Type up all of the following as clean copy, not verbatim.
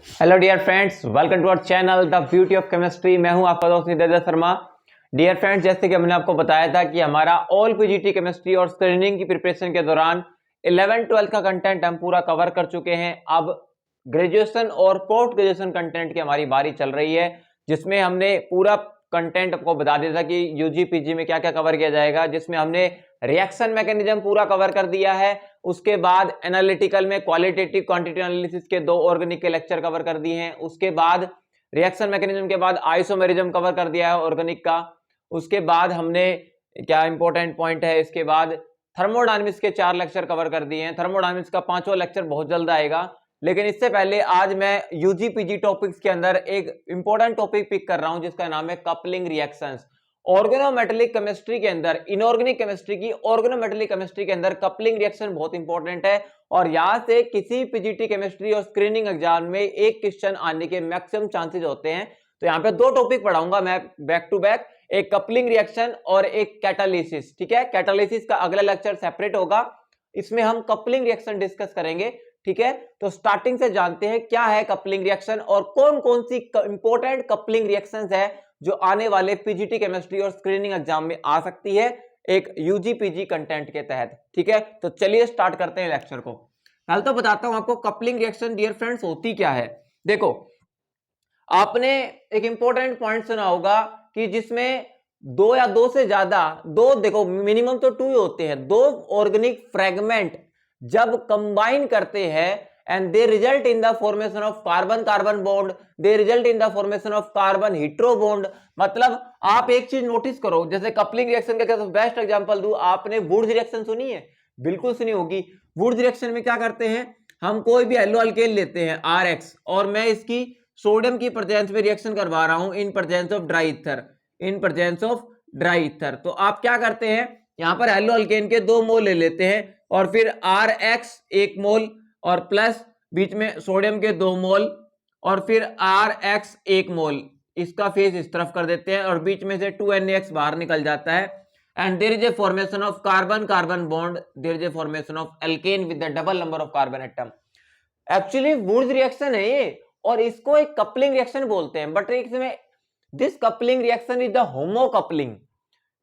Hello dear friends, welcome to our channel the beauty of chemistry. मैं हूं आपका दोस्त नितेश शर्मा। डियर फ्रेंड्स, जैसे कि हमने आपको बताया था कि हमारा ऑल पीजीटी केमिस्ट्री और स्क्रीनिंग की प्रिपरेशन के दौरान 11-12 का कंटेंट हम पूरा कवर कर चुके हैं। अब ग्रेजुएशन और पोस्ट ग्रेजुएशन कंटेंट की हमारी बारी चल रही है, जिसमें हमने पूरा कंटेंट आपको बता दिया था कि यूजी पीजी में क्या क्या कवर किया जाएगा, जिसमें हमने रिएक्शन मैकेनिज्म पूरा कवर कर दिया है। उसके बाद एनालिटिकल में क्वालिटेटिव क्वांटिटेटिव एनालिसिस के 2 ऑर्गेनिक के लेक्चर कवर कर दिए हैं। उसके बाद रिएक्शन मैकेनिज्म के बाद आइसोमेरिज्म कवर कर दिया है ऑर्गेनिक का। उसके बाद हमने क्या इंपॉर्टेंट पॉइंट है, इसके बाद थर्मोडायनामिक्स के 4 लेक्चर कवर कर दिए हैं। थर्मोडायनामिक्स का 5वां लेक्चर बहुत जल्द आएगा, लेकिन इससे पहले आज मैं यूजी पीजी टॉपिक्स के अंदर एक इंपॉर्टेंट टॉपिक पिक कर रहा हूं, जिसका नाम है कपलिंग रिएक्शंस। ऑर्गेनोमेटेलिक केमिस्ट्री के अंदर, इनऑर्गेनिक केमिस्ट्री की ऑर्गेनोमेटेलिक केमिस्ट्री के अंदर कपलिंग रिएक्शन बहुत इंपॉर्टेंट है, और यहां से किसी पीजीटी केमिस्ट्री और स्क्रीनिंग एग्जाम में एक क्वेश्चन आने के मैक्सिमम चांसेस होते हैं। तो यहां पे 2 टॉपिक पढ़ाऊंगा मैं बैक टू बैक, एक कपलिंग रिएक्शन और एक कैटालिसिस। ठीक है, कैटालिसिस का अगला लेक्चर सेपरेट होगा, इसमें हम कपलिंग रिएक्शन डिस्कस करेंगे। ठीक है, तो स्टार्टिंग से जानते हैं क्या है कपलिंग रिएक्शन और कौन कौन सी इंपॉर्टेंट कपलिंग रिएक्शंस है जो आने वाले पीजीटी केमिस्ट्री और स्क्रीनिंग एग्जाम में आ सकती है एक यूजी पीजी कंटेंट के तहत। ठीक है, तो चलिए स्टार्ट करते हैं लेक्चर को। पहले तो बताता हूं आपको कपलिंग रिएक्शन डियर फ्रेंड्स होती क्या है। देखो, आपने एक इंपॉर्टेंट पॉइंट सुना होगा कि जिसमें 2 या 2 से ज्यादा, देखो मिनिमम तो 2 ही होते हैं, 2 ऑर्गेनिक फ्रेगमेंट जब कंबाइन करते हैं and they result in the formation of carbon carbon bond, they result in the formation of carbon hetero bond. मतलब आप एक चीज नोटिस करो, जैसे कपलिंग रिएक्शन का बेस्ट एग्जांपल दूं, आपने वुड्स रिएक्शन सुनी है? बिल्कुल सुनी होगी। वुड्स रिएक्शन में क्या करते हैं, हम कोई भी एल्लो अल्केन लेते हैं RX, और मैं इसकी सोडियम की प्रेजेंस में रिएक्शन करवा रहा हूं इन presence of dry ether, in presence of dry ether. तो आप क्या करते हैं, यहां पर एल्लो अल्केन के 2 मोल ले लेते हैं और फिर RX 1 मोल और प्लस बीच में सोडियम के 2 मोल और फिर RX 1 मोल, इसका फेस इस तरफ कर देते हैं और बीच में से 2NaX बाहर निकल जाता है and there is a formation of carbon carbon bond, there is a formation of alkane with the double number of carbon atom. Actually Wurtz reaction है ये, और इसको एक कपलिंग रिएक्शन बोलते हैं, बट इसमें this coupling reaction is the homo coupling,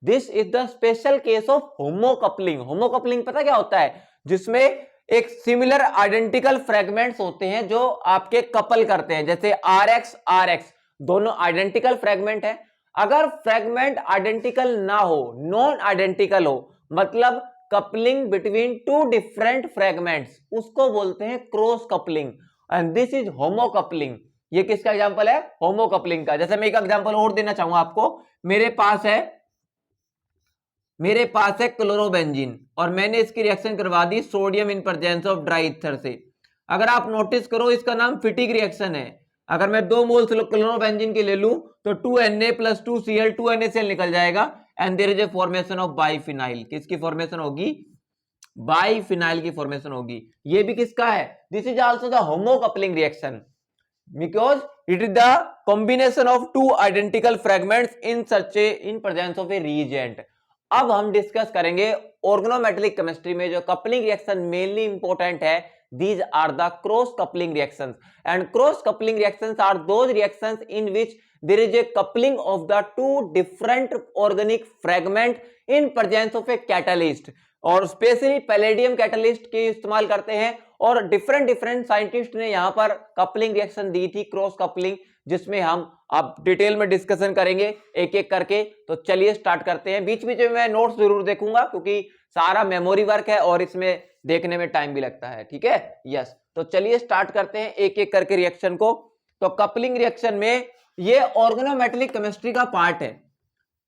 this is the special case of homo coupling. Homo coupling पता क्या होता है, जिसमें एक सिमिलर आइडेंटिकल फ्रेगमेंट्स होते हैं जो आपके कपल करते हैं, जैसे RX दोनों आइडेंटिकल फ्रेगमेंट है। अगर फ्रेगमेंट आइडेंटिकल ना हो, नॉन आइडेंटिकल हो, मतलब कपलिंग बिटवीन 2 डिफरेंट फ्रेगमेंट्स, उसको बोलते हैं cross coupling, and this is homo coupling. ये किसका एग्जांपल है, होमो कपलिंग का। जैसे मैं एक एग्जांपल और देना चाहूंगा आपको, मेरे पास है क्लोरोबेंजीन और मैंने इसकी रिएक्शन करवा दी sodium in presence of dry ether से। अगर आप नोटिस करो, इसका नाम फिटिक रिएक्शन है। अगर मैं 2 मोल क्लोरोबेंजीन के ले लूं तो 2Na + 2Cl 2NaCl निकल जाएगा and there is a formation of biphenyl. किसकी फॉर्मेशन होगी, बाइफिनाइल की फॉर्मेशन होगी। ये भी किसका है, this is also the homo coupling reaction because it is the combination of 2 identical fragments in presence of a reagent। अब हम डिस्कस करेंगे ऑर्गेनोमेटेलिक केमिस्ट्री में जो कपलिंग रिएक्शन मेनली इंपॉर्टेंट है, these are the cross coupling reactions and cross coupling reactions are those reactions in which there is a coupling of the 2 different organic fragment in presence of a catalyst, और specially palladium catalyst के इस्तेमाल करते हैं, और different scientist ने यहां पर coupling reaction दी थी, क्रॉस कपलिंग, जिसमें हम अब डिटेल में डिस्कशन करेंगे एक एक करके। तो चलिए स्टार्ट करते हैं। बीच बीच में मैं नोट्स जरूर देखूंगा क्योंकि सारा मेमोरी वर्क है और इसमें देखने में टाइम भी लगता है। ठीक है, यस। तो चलिए स्टार्ट करते हैं एक एक करके रिएक्शन को। तो कपलिंग रिएक्शन में ये ऑर्गेनोमेटेलिक केमिस्ट्री का पार्ट है।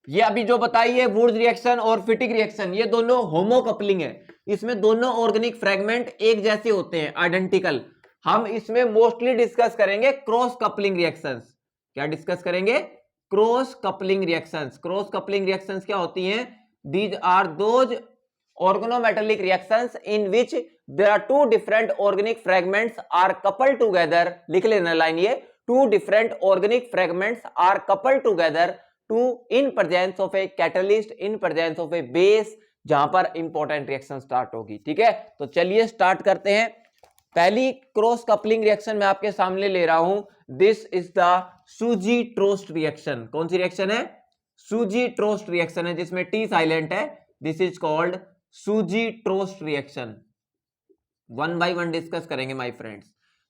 ये अभी जो बताई है वुड्स रिएक्शन और फिटिक रिएक्शन, ये दोनों होमो कपलिंग है। इसमें दोनों ऑर्गेनिक फ्रेगमेंट एक जैसे होते हैं, आइडेंटिकल। हम इसमें मोस्टली डिस्कस करेंगे क्रॉस कपलिंग रिएक्शंस। क्या डिस्कस करेंगे, cross coupling reactions. Cross coupling reactions क्या होती हैं, these are those organometallic reactions in which there are 2 different organic fragments are coupled together। लिख लेना लाइन ये, 2 different organic fragments are coupled together to in presence of a catalyst, in presence of a base, जहां पर important reaction start होगी। ठीक है, तो चलिए स्टार्ट करते हैं। पहली क्रॉस कपलिंग रिएक्शन मैं आपके सामने ले रहा हूं, this is the Tsuji Trost reaction. कौन सी रिएक्शन है? सूजी ट्रोस्ट रिएक्शन है, जिसमें टी साइलेंट है। This is called Tsuji Trost reaction. One by one discuss करेंगे my friends.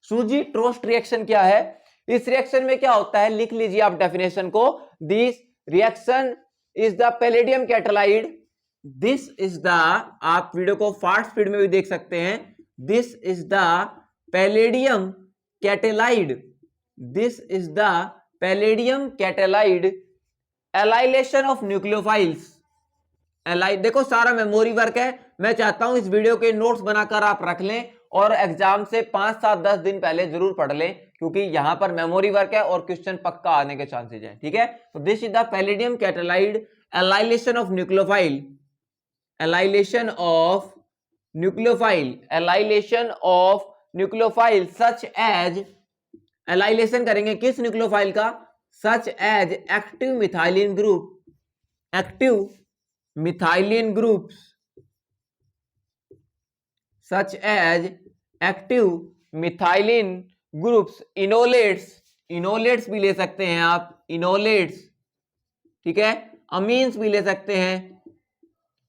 Tsuji Trost reaction क्या है? इस रिएक्शन में क्या होता है, लिख लीजिए आप डेफिनेशन को। This reaction is the palladium catalysed. This is the, आप वीडियो को फास्ट स्पीड में भी देख सकते हैं, this is the palladium catalysed. This is the palladium catalysed allylation of nucleophiles. देखो सारा मेमोरी वर्क है, मैं चाहता हूं इस वीडियो के नोट्स बनाकर आप रख लें और एग्जाम से 5, 7, 10 दिन पहले जरूर पढ़ लें, क्योंकि यहां पर मेमोरी वर्क है और क्वेश्चन पक्का आने के चांसेस हैं। ठीक है, तो this is the palladium catalysed allylation of nucleophile, allylation of nucleophile, allylation of nucleophile such as, allylation करेंगे किस न्यूक्लियोफाइल का? Such as active methylene group, active methylene groups, such as active methylene groups, enolates, enolates भी ले सकते हैं आप, इनोलेट्स, ठीक है, अमीन्स भी ले सकते हैं,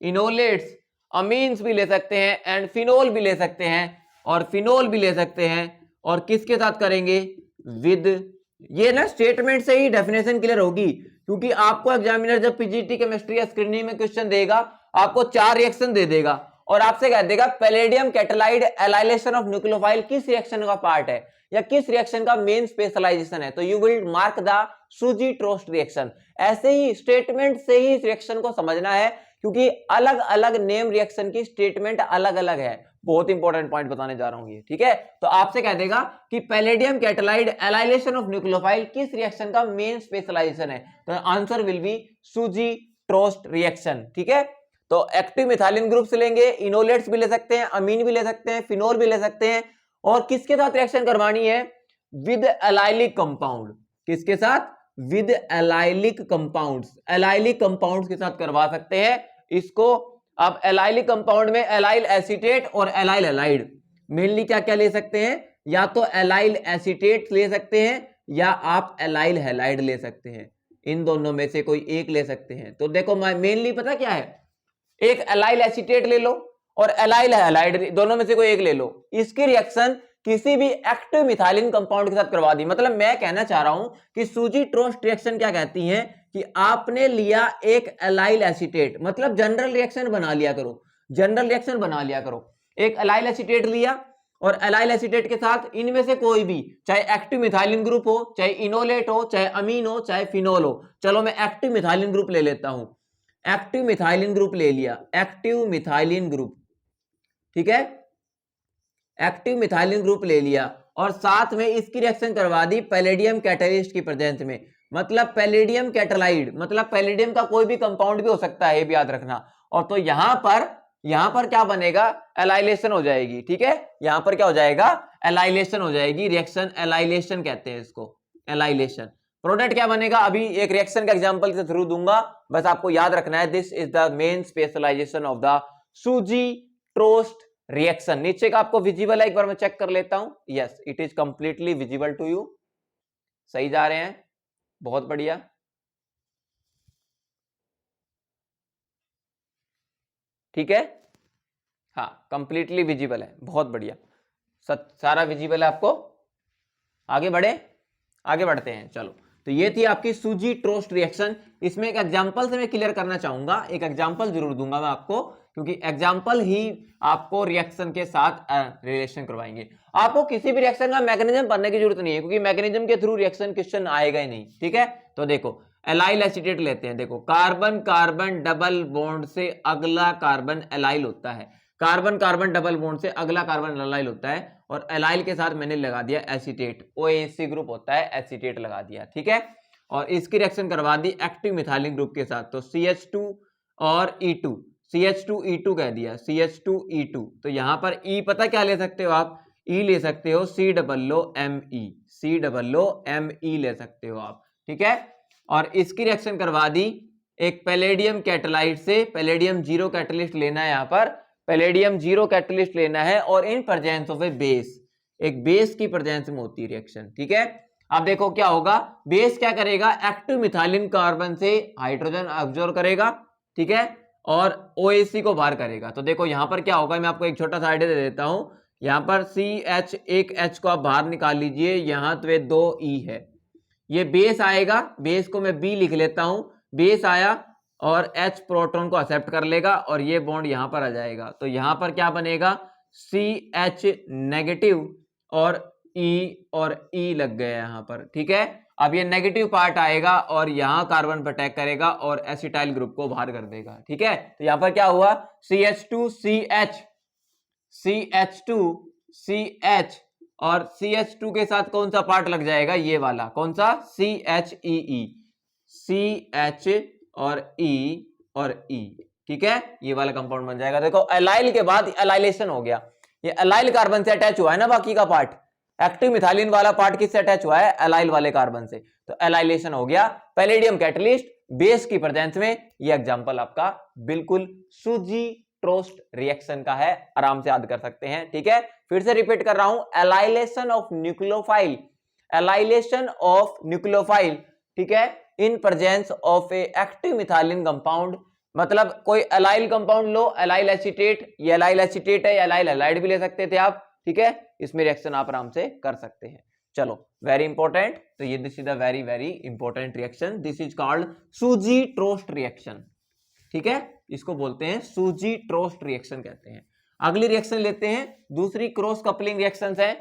इनोलेट्स, अमीन्स भी ले सकते हैं, एंड फिनोल भी ले सकते हैं, और फिनोल भी ले सकते हैं। और किसके साथ करेंगे? विद, ये ना स्टेटमेंट से ही डेफिनेशन क्लियर होगी, क्योंकि आपको एग्जामिनर जब पीजीटी केमिस्ट्री या स्क्रीनिंग में क्वेश्चन देगा, आपको 4 रिएक्शन दे देगा और आपसे कह देगा palladium catalysed allylation of nucleophile किस रिएक्शन का पार्ट है या किस रिएक्शन का मेन स्पेशलाइजेशन है, तो you will mark the Tsuji Trost reaction. ऐसे ही स्टेटमेंट से ही इस रिएक्शन को समझना है, क्योंकि अलग अलग नेम रिएक्शन की स्टेटमेंट अलग अलग है। बहुत इंपॉर्टेंट पॉइंट बताने जा रहा हूं ये, ठीक है। तो आपसे कह देगा कि palladium catalysed allylation of nucleophile किस रिएक्शन का मेन स्पेशलाइजेशन है, तो आंसर विल बी सूजी ट्रोस्ट रिएक्शन। ठीक है, तो एक्टिव मिथाइलिन ग्रुप से लेंगे, इनोलेट्स भी ले सकते हैं, अमीन भी ले सकते हैं, फिनोल भी ले सकते हैं, और किसके साथ रिएक्शन करवानी है? With allylic compound. किसके साथ? With allylic compounds, allylic compounds के साथ करवा सकते हैं इसको। अब एलाइलिक कंपाउंड में एलाइल एसीटेट और एलाइल हैलाइड, मेनली क्या क्या ले सकते हैं? या तो एलाइल एसीटेट ले सकते हैं या आप एलाइल हैलाइड ले सकते हैं, इन दोनों में से कोई एक ले सकते हैं। तो देखो मेनली पता क्या है, एक एलाइल एसीटेट ले लो और एलाइल हैलाइड, दोनों में से कोई एक ले लो। इसकी रिएक्शन किसी भी एक्टिव मिथाइलिन कंपाउंड के साथ करवा दी। मतलब मैं कहना चाह रहा हूं कि सूजी ट्रोस्ट रिएक्शन क्या कहती है कि आपने लिया एक एलाइल एसीटेट, मतलब जनरल रिएक्शन बना लिया करो, जनरल रिएक्शन बना लिया करो। एक एलाइल एसीटेट लिया और एलाइल एसीटेट के साथ इनमें से कोई भी, चाहे एक्टिव मिथाइलिन ग्रुप हो, चाहे इनोलेट हो, चाहे अमीन हो, चाहे फिनोल हो। चलो मैं एक्टिव मिथाइलिन ग्रुप ले लेता हूं, एक्टिव मिथाइलिन ग्रुप ले लिया, एक्टिव मिथाइलिन ग्रुप, ठीक है, एक्टिव मिथाइलिन ग्रुप ले लिया और साथ में इसकी रिएक्शन करवा दी पैलेडियम कैटालिस्ट की प्रेजेंस में। मतलब पैलेडियम कैटालाइड, मतलब पैलेडियम का कोई भी कंपाउंड भी हो सकता है, ये भी याद रखना। और तो यहां पर क्या बनेगा? एलाइलेशन हो जाएगी। ठीक है, यहां पर क्या हो जाएगा? एलाइलेशन हो जाएगी। रिएक्शन एलाइलेशन कहते हैं इसको, एलाइलेशन। प्रोडक्ट क्या बनेगा? अभी एक रिएक्शन का एग्जांपल के थ्रू दूंगा, बस आपको याद रखना है। This is the main specialization of the Tsuji Trost reaction. नीचे का आपको विजिबल है, एक बार मैं चेक कर लेता हूं। Yes, it is completely visible to you. सही जा रहे हैं, बहुत बढ़िया। ठीक है, हाँ, कंप्लीटली विजिबल है, बहुत बढ़िया, सारा विजिबल है आपको। आगे बढ़ते हैं। चलो, तो ये थी आपकी सूजी ट्रोस्ट रिएक्शन। इसमें एक एग्जांपल से मैं क्लियर करना चाहूंगा, एक एग्जांपल जरूर दूंगा मैं आपको, क्योंकि एग्जांपल ही आपको रिएक्शन के साथ रिलेशन करवाएंगे। आपको किसी भी रिएक्शन का मैकेनिज्म पढ़ने की जरूरत नहीं है, क्योंकि मैकेनिज्म के थ्रू रिएक्शन क्वेश्चन आएगा ही नहीं। ठीक है, तो देखो एलाइल एसीटेट लेते हैं। देखो कार्बन कार्बन डबल बॉन्ड से अगला कार्बन एलाइल होता है, कार्बन कार्बन डबल बॉन्ड से अगला कार्बन एलाइल होता है, और एलाइल के साथ मैंने लगा दिया एसीटेट, OAC ग्रुप होता है, एसीटेट लगा दिया। ठीक है, और इसकी रिएक्शन करवा दी एक्टिव मिथाइलिन ग्रुप के साथ, तो CH2 और E2, CH2E2 कह दिया, CH2E2। तो यहां पर E पता क्या ले सकते हो आप? E ले सकते हो COOMe, COOMe ले सकते हो आप। ठीक है, और इसकी रिएक्शन करवा दी एक पैलेडियम कैटालाइट से, पैलेडियम जीरो कैटालिस्ट लेना है, यहां पर पैलेडियम जीरो कैटालिस्ट लेना है, और इन प्रेजेंस ऑफ ए बेस, एक बेस की प्रेजेंस में होती है रिएक्शन, ठीक है। अब देखो क्या होगा, बेस क्या करेगा, एक्टिव मिथाइलिन कार्बन से हाइड्रोजन ऑब्जॉर्व करेगा, ठीक है, और OH को बाहर करेगा। तो देखो यहां पर क्या होगा, मैं आपको एक छोटा सा आइडिया दे देता हूं। यहां पर CH, एक H को आप बाहर निकाल लीजिए, यहां तो 2 E है, ये बेस आएगा, बेस को मैं B लिख लेता हूं, बेस आया और H प्रोटॉन को एक्सेप्ट कर लेगा और ये बॉन्ड यहां पर आ जाएगा। तो यहां पर क्या बनेगा, CH नेगेटिव और E लग गया यहां पर, ठीक है। अब ये नेगेटिव पार्ट आएगा और यहां कार्बन पर अटैक करेगा और एसिटाइल ग्रुप को बाहर कर देगा, ठीक है। तो यहां पर क्या हुआ, CH2CH, CH2CH और CH2 के साथ कौन सा पार्ट लग जाएगा, ये वाला, कौन सा, CHEE, CH और E, ठीक है, ये वाला कंपाउंड बन जाएगा। देखो एलाइल के बाद एलाइलेशन हो गया, ये एलाइल कार्बन से अटैच हुआ है ना, बाकी का पार्ट, एक्टिव मिथाइलिन वाला पार्ट किससे अटैच हुआ है, एलाइल वाले कार्बन से, तो एलाइलेशन हो गया। पैलेडियम कैटलिस्ट बेस की प्रेजेंस में, ये एग्जांपल आपका बिल्कुल सूजी टोस्ट रिएक्शन का है, आराम से याद कर सकते हैं, ठीक है। फिर से रिपीट कर रहा हूं, एलाइलेशन of nucleophile, allylation of nucleophile, ठीक है, इन presence of A active methylene compound. मतलब कोई एलाइल कंपाउंड लो, एलाइल एसीटेट, ये एलाइल एसीटेट है, एलाइल हैलाइड भी ले सकते थे आप, ठीक है, इसमें रिएक्शन आप आराम से कर सकते हैं। चलो वेरी इंपॉर्टेंट, तो ये this is the very very important reaction, this is called सूजी टोस्ट रिएक्शन, ठीक है, इसको बोलते हैं सूजी टोस्ट रिएक्शन कहते हैं। अगली रिएक्शन लेते हैं, दूसरी क्रॉस कपलिंग रिएक्शंस है।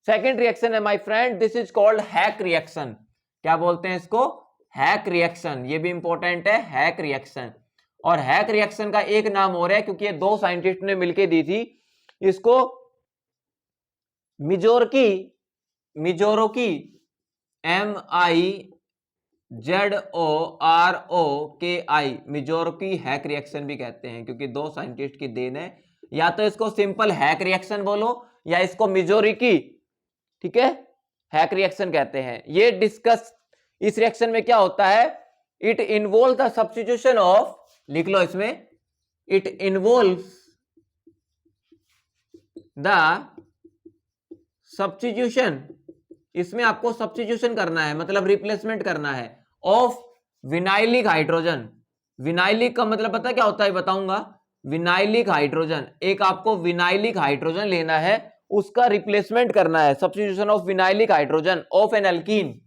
सेकंड रिएक्शन है my friend, this is called hack reaction. क्या बोलते हैं इसको, हैक रिएक्शन, ये भी इंपॉर्टेंट है, हैक रिएक्शन। और हैक रिएक्शन का एक नाम और है, क्योंकि ये 2 साइंटिस्ट ने मिलकर दी थी इसको, मिजोरकी MIZOROKI, मिजोरकी हैक रिएक्शन भी कहते हैं, क्योंकि 2 साइंटिस्ट की देन है। या तो इसको सिंपल हैक रिएक्शन बोलो या इसको मिजोरकी, ठीक है, हैक रिएक्शन कहते हैं। ये डिस्कस, इस रिएक्शन में क्या होता है, it involve the substitution of, लिख लो इसमें, इट इन्वॉल्व्स द सब्स्टिट्यूशन, इसमें आपको सब्स्टिट्यूशन करना है, मतलब रिप्लेसमेंट करना है, ऑफ विनाइलिक हाइड्रोजन। विनाइलिक का मतलब पता क्या होता है, बताऊंगा। विनाइलिक हाइड्रोजन, एक आपको विनाइलिक हाइड्रोजन लेना है, उसका रिप्लेसमेंट करना है, substitution of vinylic hydrogen of N alkene,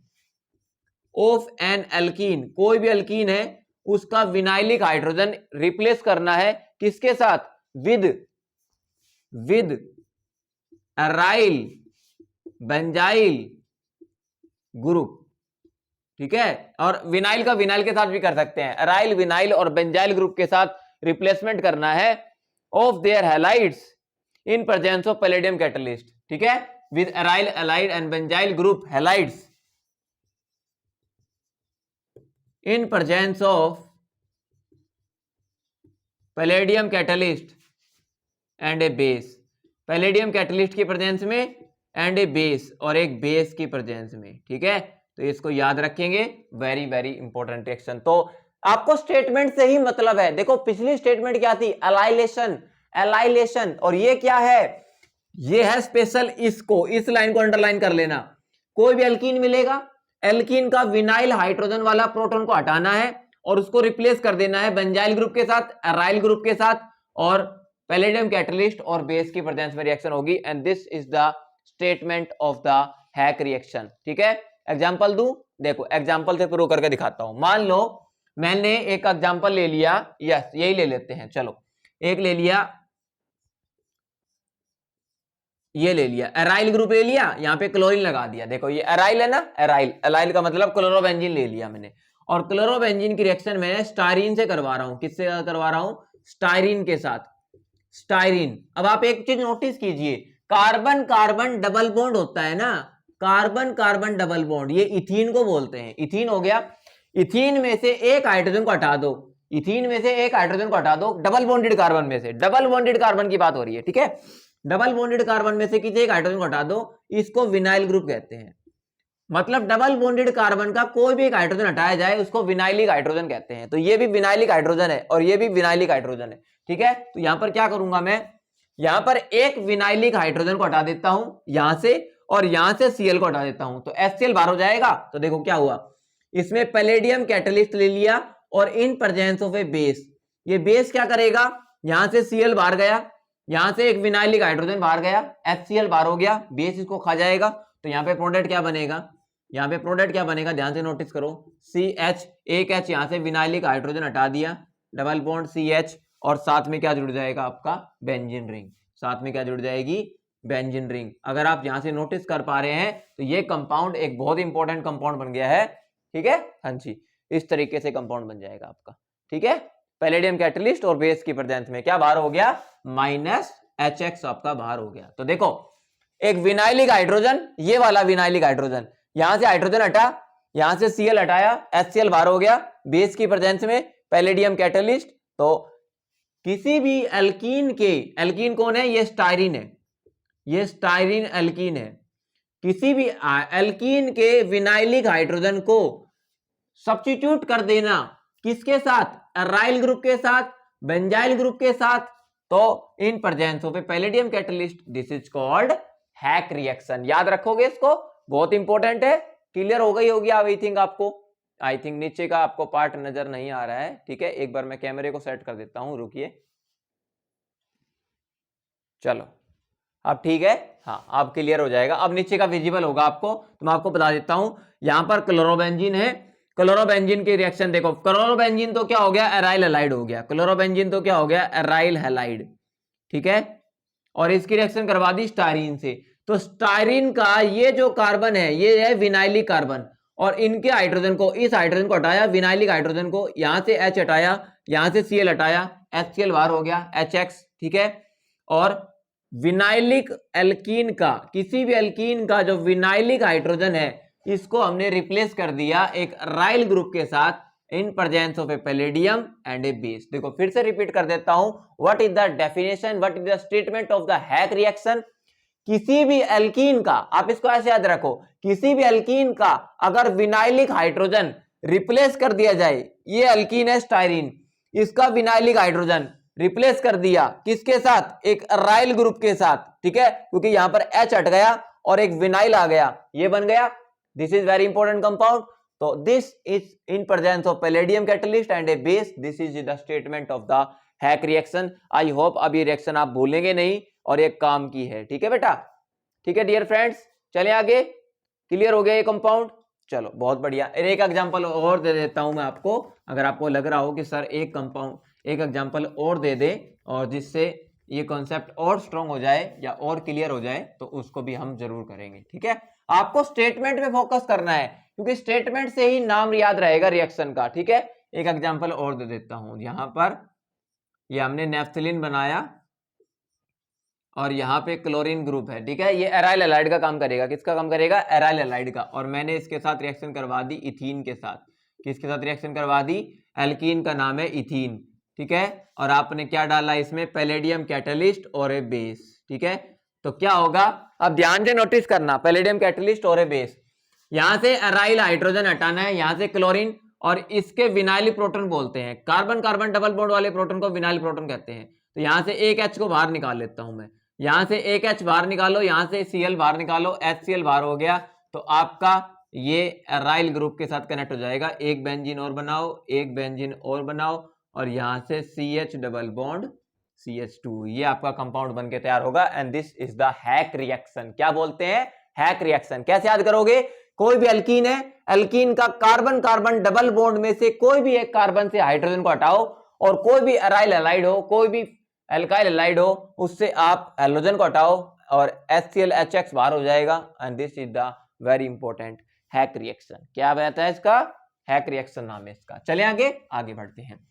of N alkene, कोई भी एल्कीन है उसका विनाइलिक हाइड्रोजन रिप्लेस करना है, किसके साथ, विद एराइल बेंजाइल ग्रुप, ठीक है। और विनाइल का विनाइल के साथ भी कर सकते हैं, एराइल विनाइल और बेंजाइल ग्रुप के साथ रिप्लेसमेंट करना है of their halides in presence of palladium catalyst, ठीक है, with aryl allied and benzyl group halides in presence of palladium catalyst and a base, palladium catalyst की प्रेजेंस में and a base, और एक बेस की presence में, ठीक है। तो इसको याद रखेंगे, वेरी वेरी इंपॉर्टेंट रिएक्शन। तो आपको स्टेटमेंट से ही मतलब है, देखो पिछली स्टेटमेंट क्या थी, एलाइलेशन, एलाइलेशन, और ये क्या है, ये है स्पेशल, इसको, इस लाइन को अंडरलाइन कर लेना। कोई भी एल्कीन मिलेगा, एल्कीन का विनाइल हाइड्रोजन वाला प्रोटॉन को हटाना है और उसको रिप्लेस कर देना है बेंजाइल ग्रुप के साथ, एराइल ग्रुप के साथ, और पैलेडियम कैटलिस्ट और बेस की प्रेजेंस में रिएक्शन होगी, and this is the statement of the Heck reaction, ठीक है। एग्जांपल दूं, देखो एग्जांपल से प्रूव करके दिखाता हूं। मान लो मैंने एक एग्जांपल ले लिया, यस यही ले लेते हैं, चलो एक ले लिया, ये ले लिया, एराइल ग्रुप ले लिया, यहां पे क्लोरीन लगा दिया, देखो ये एराइल है ना, एराइल, एराइल का मतलब क्लोरोबेंजीन ले लिया मैंने, और क्लोरोबेंजीन की रिएक्शन मैं स्टायरीन से करवा रहा हूं, किससे करवा रहा हूं, स्टायरीन के साथ, स्टायरीन। अब आप एक चीज नोटिस कीजिए, कार्बन कार्बन डबल बॉन्ड होता है ना, कार्बन कार्बन डबल बॉन्ड, ये इथीन को बोलते हैं, इथीन हो गया। इथीन में से एक हाइड्रोजन को हटा दो, इथीन में से एक हाइड्रोजन को हटा दो, डबल बॉन्डेड कार्बन में से, डबल बॉन्डेड कार्बन की बात हो रही है, ठीक है, डबल बॉन्डेड कार्बन में से किसी एक हाइड्रोजन को हटा दो, इसको विनाइल ग्रुप कहते हैं। मतलब डबल बॉन्डेड कार्बन का कोई भी एक हाइड्रोजन हटाया जाए उसको विनाइलिक हाइड्रोजन कहते हैं। तो ये भी विनाइलिक हाइड्रोजन है और ये भी विनाइलिक हाइड्रोजन है, ठीक है। तो यहां पर क्या करूंगा मैं, यहां पर एक विनाइलिक हाइड्रोजन को हटा देता हूं यहां से, और यहां से Cl को हटा देता हूं, तो HCl बाहर हो जाएगा। तो देखो क्या हुआ, इसमें पैलेडियम कैटलिस्ट ले लिया और इन प्रेजेंस ऑफ ए बेस, ये बेस क्या करेगा, यहां से Cl बाहर गया, यहां से एक विनाइलिक हाइड्रोजन बाहर गया, HCl बाहर हो गया, बेस इसको खा जाएगा। तो यहां पे प्रोडक्ट क्या बनेगा, यहां पे प्रोडक्ट क्या बनेगा, ध्यान से नोटिस करो, CH, एक H, यहां से विनाइलिक हाइड्रोजन हटा दिया, डबल बॉन्ड CH, और साथ में क्या जुड़ जाएगा आपका बेंजीन रिंग, साथ में क्या जुड़ जाएगी बेंजीन रिंग। अगर आप यहां से नोटिस कर पा रहे हैं तो ये कंपाउंड एक बहुत इंपॉर्टेंट कंपाउंड बन गया है, ठीक है, हाँ जी, इस तरीके से कंपाउंड बन जाएगा आपका, ठीक है। पैलेडियम कैटलिस्ट और बेस की प्रेजेंस में क्या बाहर हो गया, -HX आपका बाहर हो गया। तो देखो एक विनाइलिक हाइड्रोजन, ये वाला विनाइलिक हाइड्रोजन, यहां से हाइड्रोजन हटा, यहां से Cl हटाया, HCl बाहर हो गया, बेस की प्रेजेंस में पैलेडियम कैटलिस्ट। तो किसी भी एल्कीन के, एल्कीन कौन है, ये स्टाइरिन है, ये स्टाइरिन एल्कीन है, किसी भी एल्कीन के विनाइलिक हाइड्रोजन को सब्स्टिट्यूट कर देना किसके साथ, एराइल ग्रुप के साथ, बेंजाइल ग्रुप के साथ, तो इन presence of A palladium catalyst this is called hack reaction. याद रखोगे इसको, बहुत इंपॉर्टेंट है। क्लियर हो गई होगी आई थिंक आपको, आई थिंक नीचे का आपको पार्ट नजर नहीं आ रहा है, ठीक है, एक बार मैं कैमरे को सेट कर देता हूं, रुकिए, चलो अब ठीक है, हाँ अब क्लियर हो जाएगा, अब नीचे का विजिबल होगा आपको। तो मैं आपको बता देता हूं, यहां पर क्लोरोबेंजीन है, क्लोरोबेंजीन की रिएक्शन देखो, क्लोरोबेंजीन तो क्या हो गया, एराइल हैलाइड हो गया, क्लोरोबेंजीन तो क्या हो गया, एराइल हैलाइड, ठीक है, और इसकी रिएक्शन करवा दी स्टायरीन से। तो स्टायरीन का ये जो कार्बन है, ये है विनाइलिक कार्बन, और इनके हाइड्रोजन को, इस हाइड्रोजन को हटाया, विनाइलिक हाइड्रोजन को, यहां से H हटाया, यहां से Cl हटाया, HCl बाहर हो गया, HX, ठीक है। और विनाइलिक एल्कीन का, किसी भी एल्कीन का जो विनाइलिक हाइड्रोजन है, इसको हमने रिप्लेस कर दिया एक राइल ग्रुप के साथ इन presence of A palladium and a base. देखो फिर से रिपीट कर देता हूं, what is the definition, what is the statement of the Heck reaction. किसी भी एल्कीन का, आप इसको ऐसे याद रखो, किसी भी एल्कीन का अगर विनाइलिक हाइड्रोजन रिप्लेस कर दिया जाए, ये एल्कीन है स्टायरीन, इसका विनाइलिक हाइड्रोजन रिप्लेस कर दिया किसके साथ, एक राइल ग्रुप के साथ, ठीक है, क्योंकि यहां पर H हट गया और एक विनाइल आ गया, ये बन गया, this is very important compound. तो this is in presence of palladium catalyst and a base, this is the statement of the Heck reaction. I hope अब ये रिएक्शन आप भूलेंगे नहीं और एक काम की है, ठीक है बेटा, ठीक है डियर फ्रेंड्स, चले आगे, क्लियर हो गया ये कंपाउंड, चलो बहुत बढ़िया। एक एग्जांपल और दे देता हूं मैं आपको, अगर आपको लग रहा हो कि सर एक कंपाउंड, एक एग्जांपल और दे दे और जिससे ये कॉन्सेप्ट और स्ट्रांग हो जाए या और क्लियर हो जाए, तो उसको भी हम जरूर करेंगे, ठीक है। आपको स्टेटमेंट पे फोकस करना है, क्योंकि स्टेटमेंट से ही नाम याद रहेगा रिएक्शन का, ठीक है। एक एग्जांपल और दे देता हूं, यहां पर ये हमने नेफ्थलीन बनाया और यहाँ पे क्लोरीन ग्रुप है, ठीक है, ये एराइल हैलाइड का काम करेगा, किसका काम करेगा, एराइल हैलाइड का, और मैंने इसके साथ रिएक्शन करवा दी इथीन के साथ, किसके साथ रिएक्शन करवा दी, एल्कीन का नाम है इथीन, ठीक है, और आपने क्या डाला इसमें, पैलेडियम कैटलिस्ट और ए बेस, ठीक है। तो क्या होगा, अब ध्यान से नोटिस करना, पैलेडियम कैटलिस्ट और ए बेस, यहां से एराइल हाइड्रोजन हटाना है, यहां से क्लोरीन, और इसके विनाइल प्रोटॉन बोलते हैं, कार्बन कार्बन डबल बॉन्ड वाले प्रोटॉन को विनाइल प्रोटॉन कहते हैं। तो यहां से एक H को बाहर निकाल लेता हूं मैं, यहां से एक H बाहर निकालो, यहां से Cl बाहर निकालो, HCl बाहर हो गया, तो आपका ये एराइल ग्रुप के साथ कनेक्ट हो जाएगा, एक बेंजीन और बनाओ, एक बेंजीन और बनाओ, और यहां से CH डबल बॉन्ड CH2, ये आपका कंपाउंड बन के तैयार होगा, and this is the Heck reaction. क्या बोलते हैं, हैक रिएक्शन। कैसे याद करोगे, कोई भी एल्कीन है, एल्कीन का कार्बन कार्बन डबल बॉन्ड में से कोई भी एक कार्बन से हाइड्रोजन को हटाओ, और कोई भी एराइल हैलाइड हो, कोई भी एल्काइल हैलाइड हो, उससे आप हैलोजन को हटाओ और HCl HX बाहर हो जाएगा, and this is the very important hack reaction. क्या कहता है इसका, हैक रिएक्शन नाम है इसका। चले आगे बढ़ते हैं।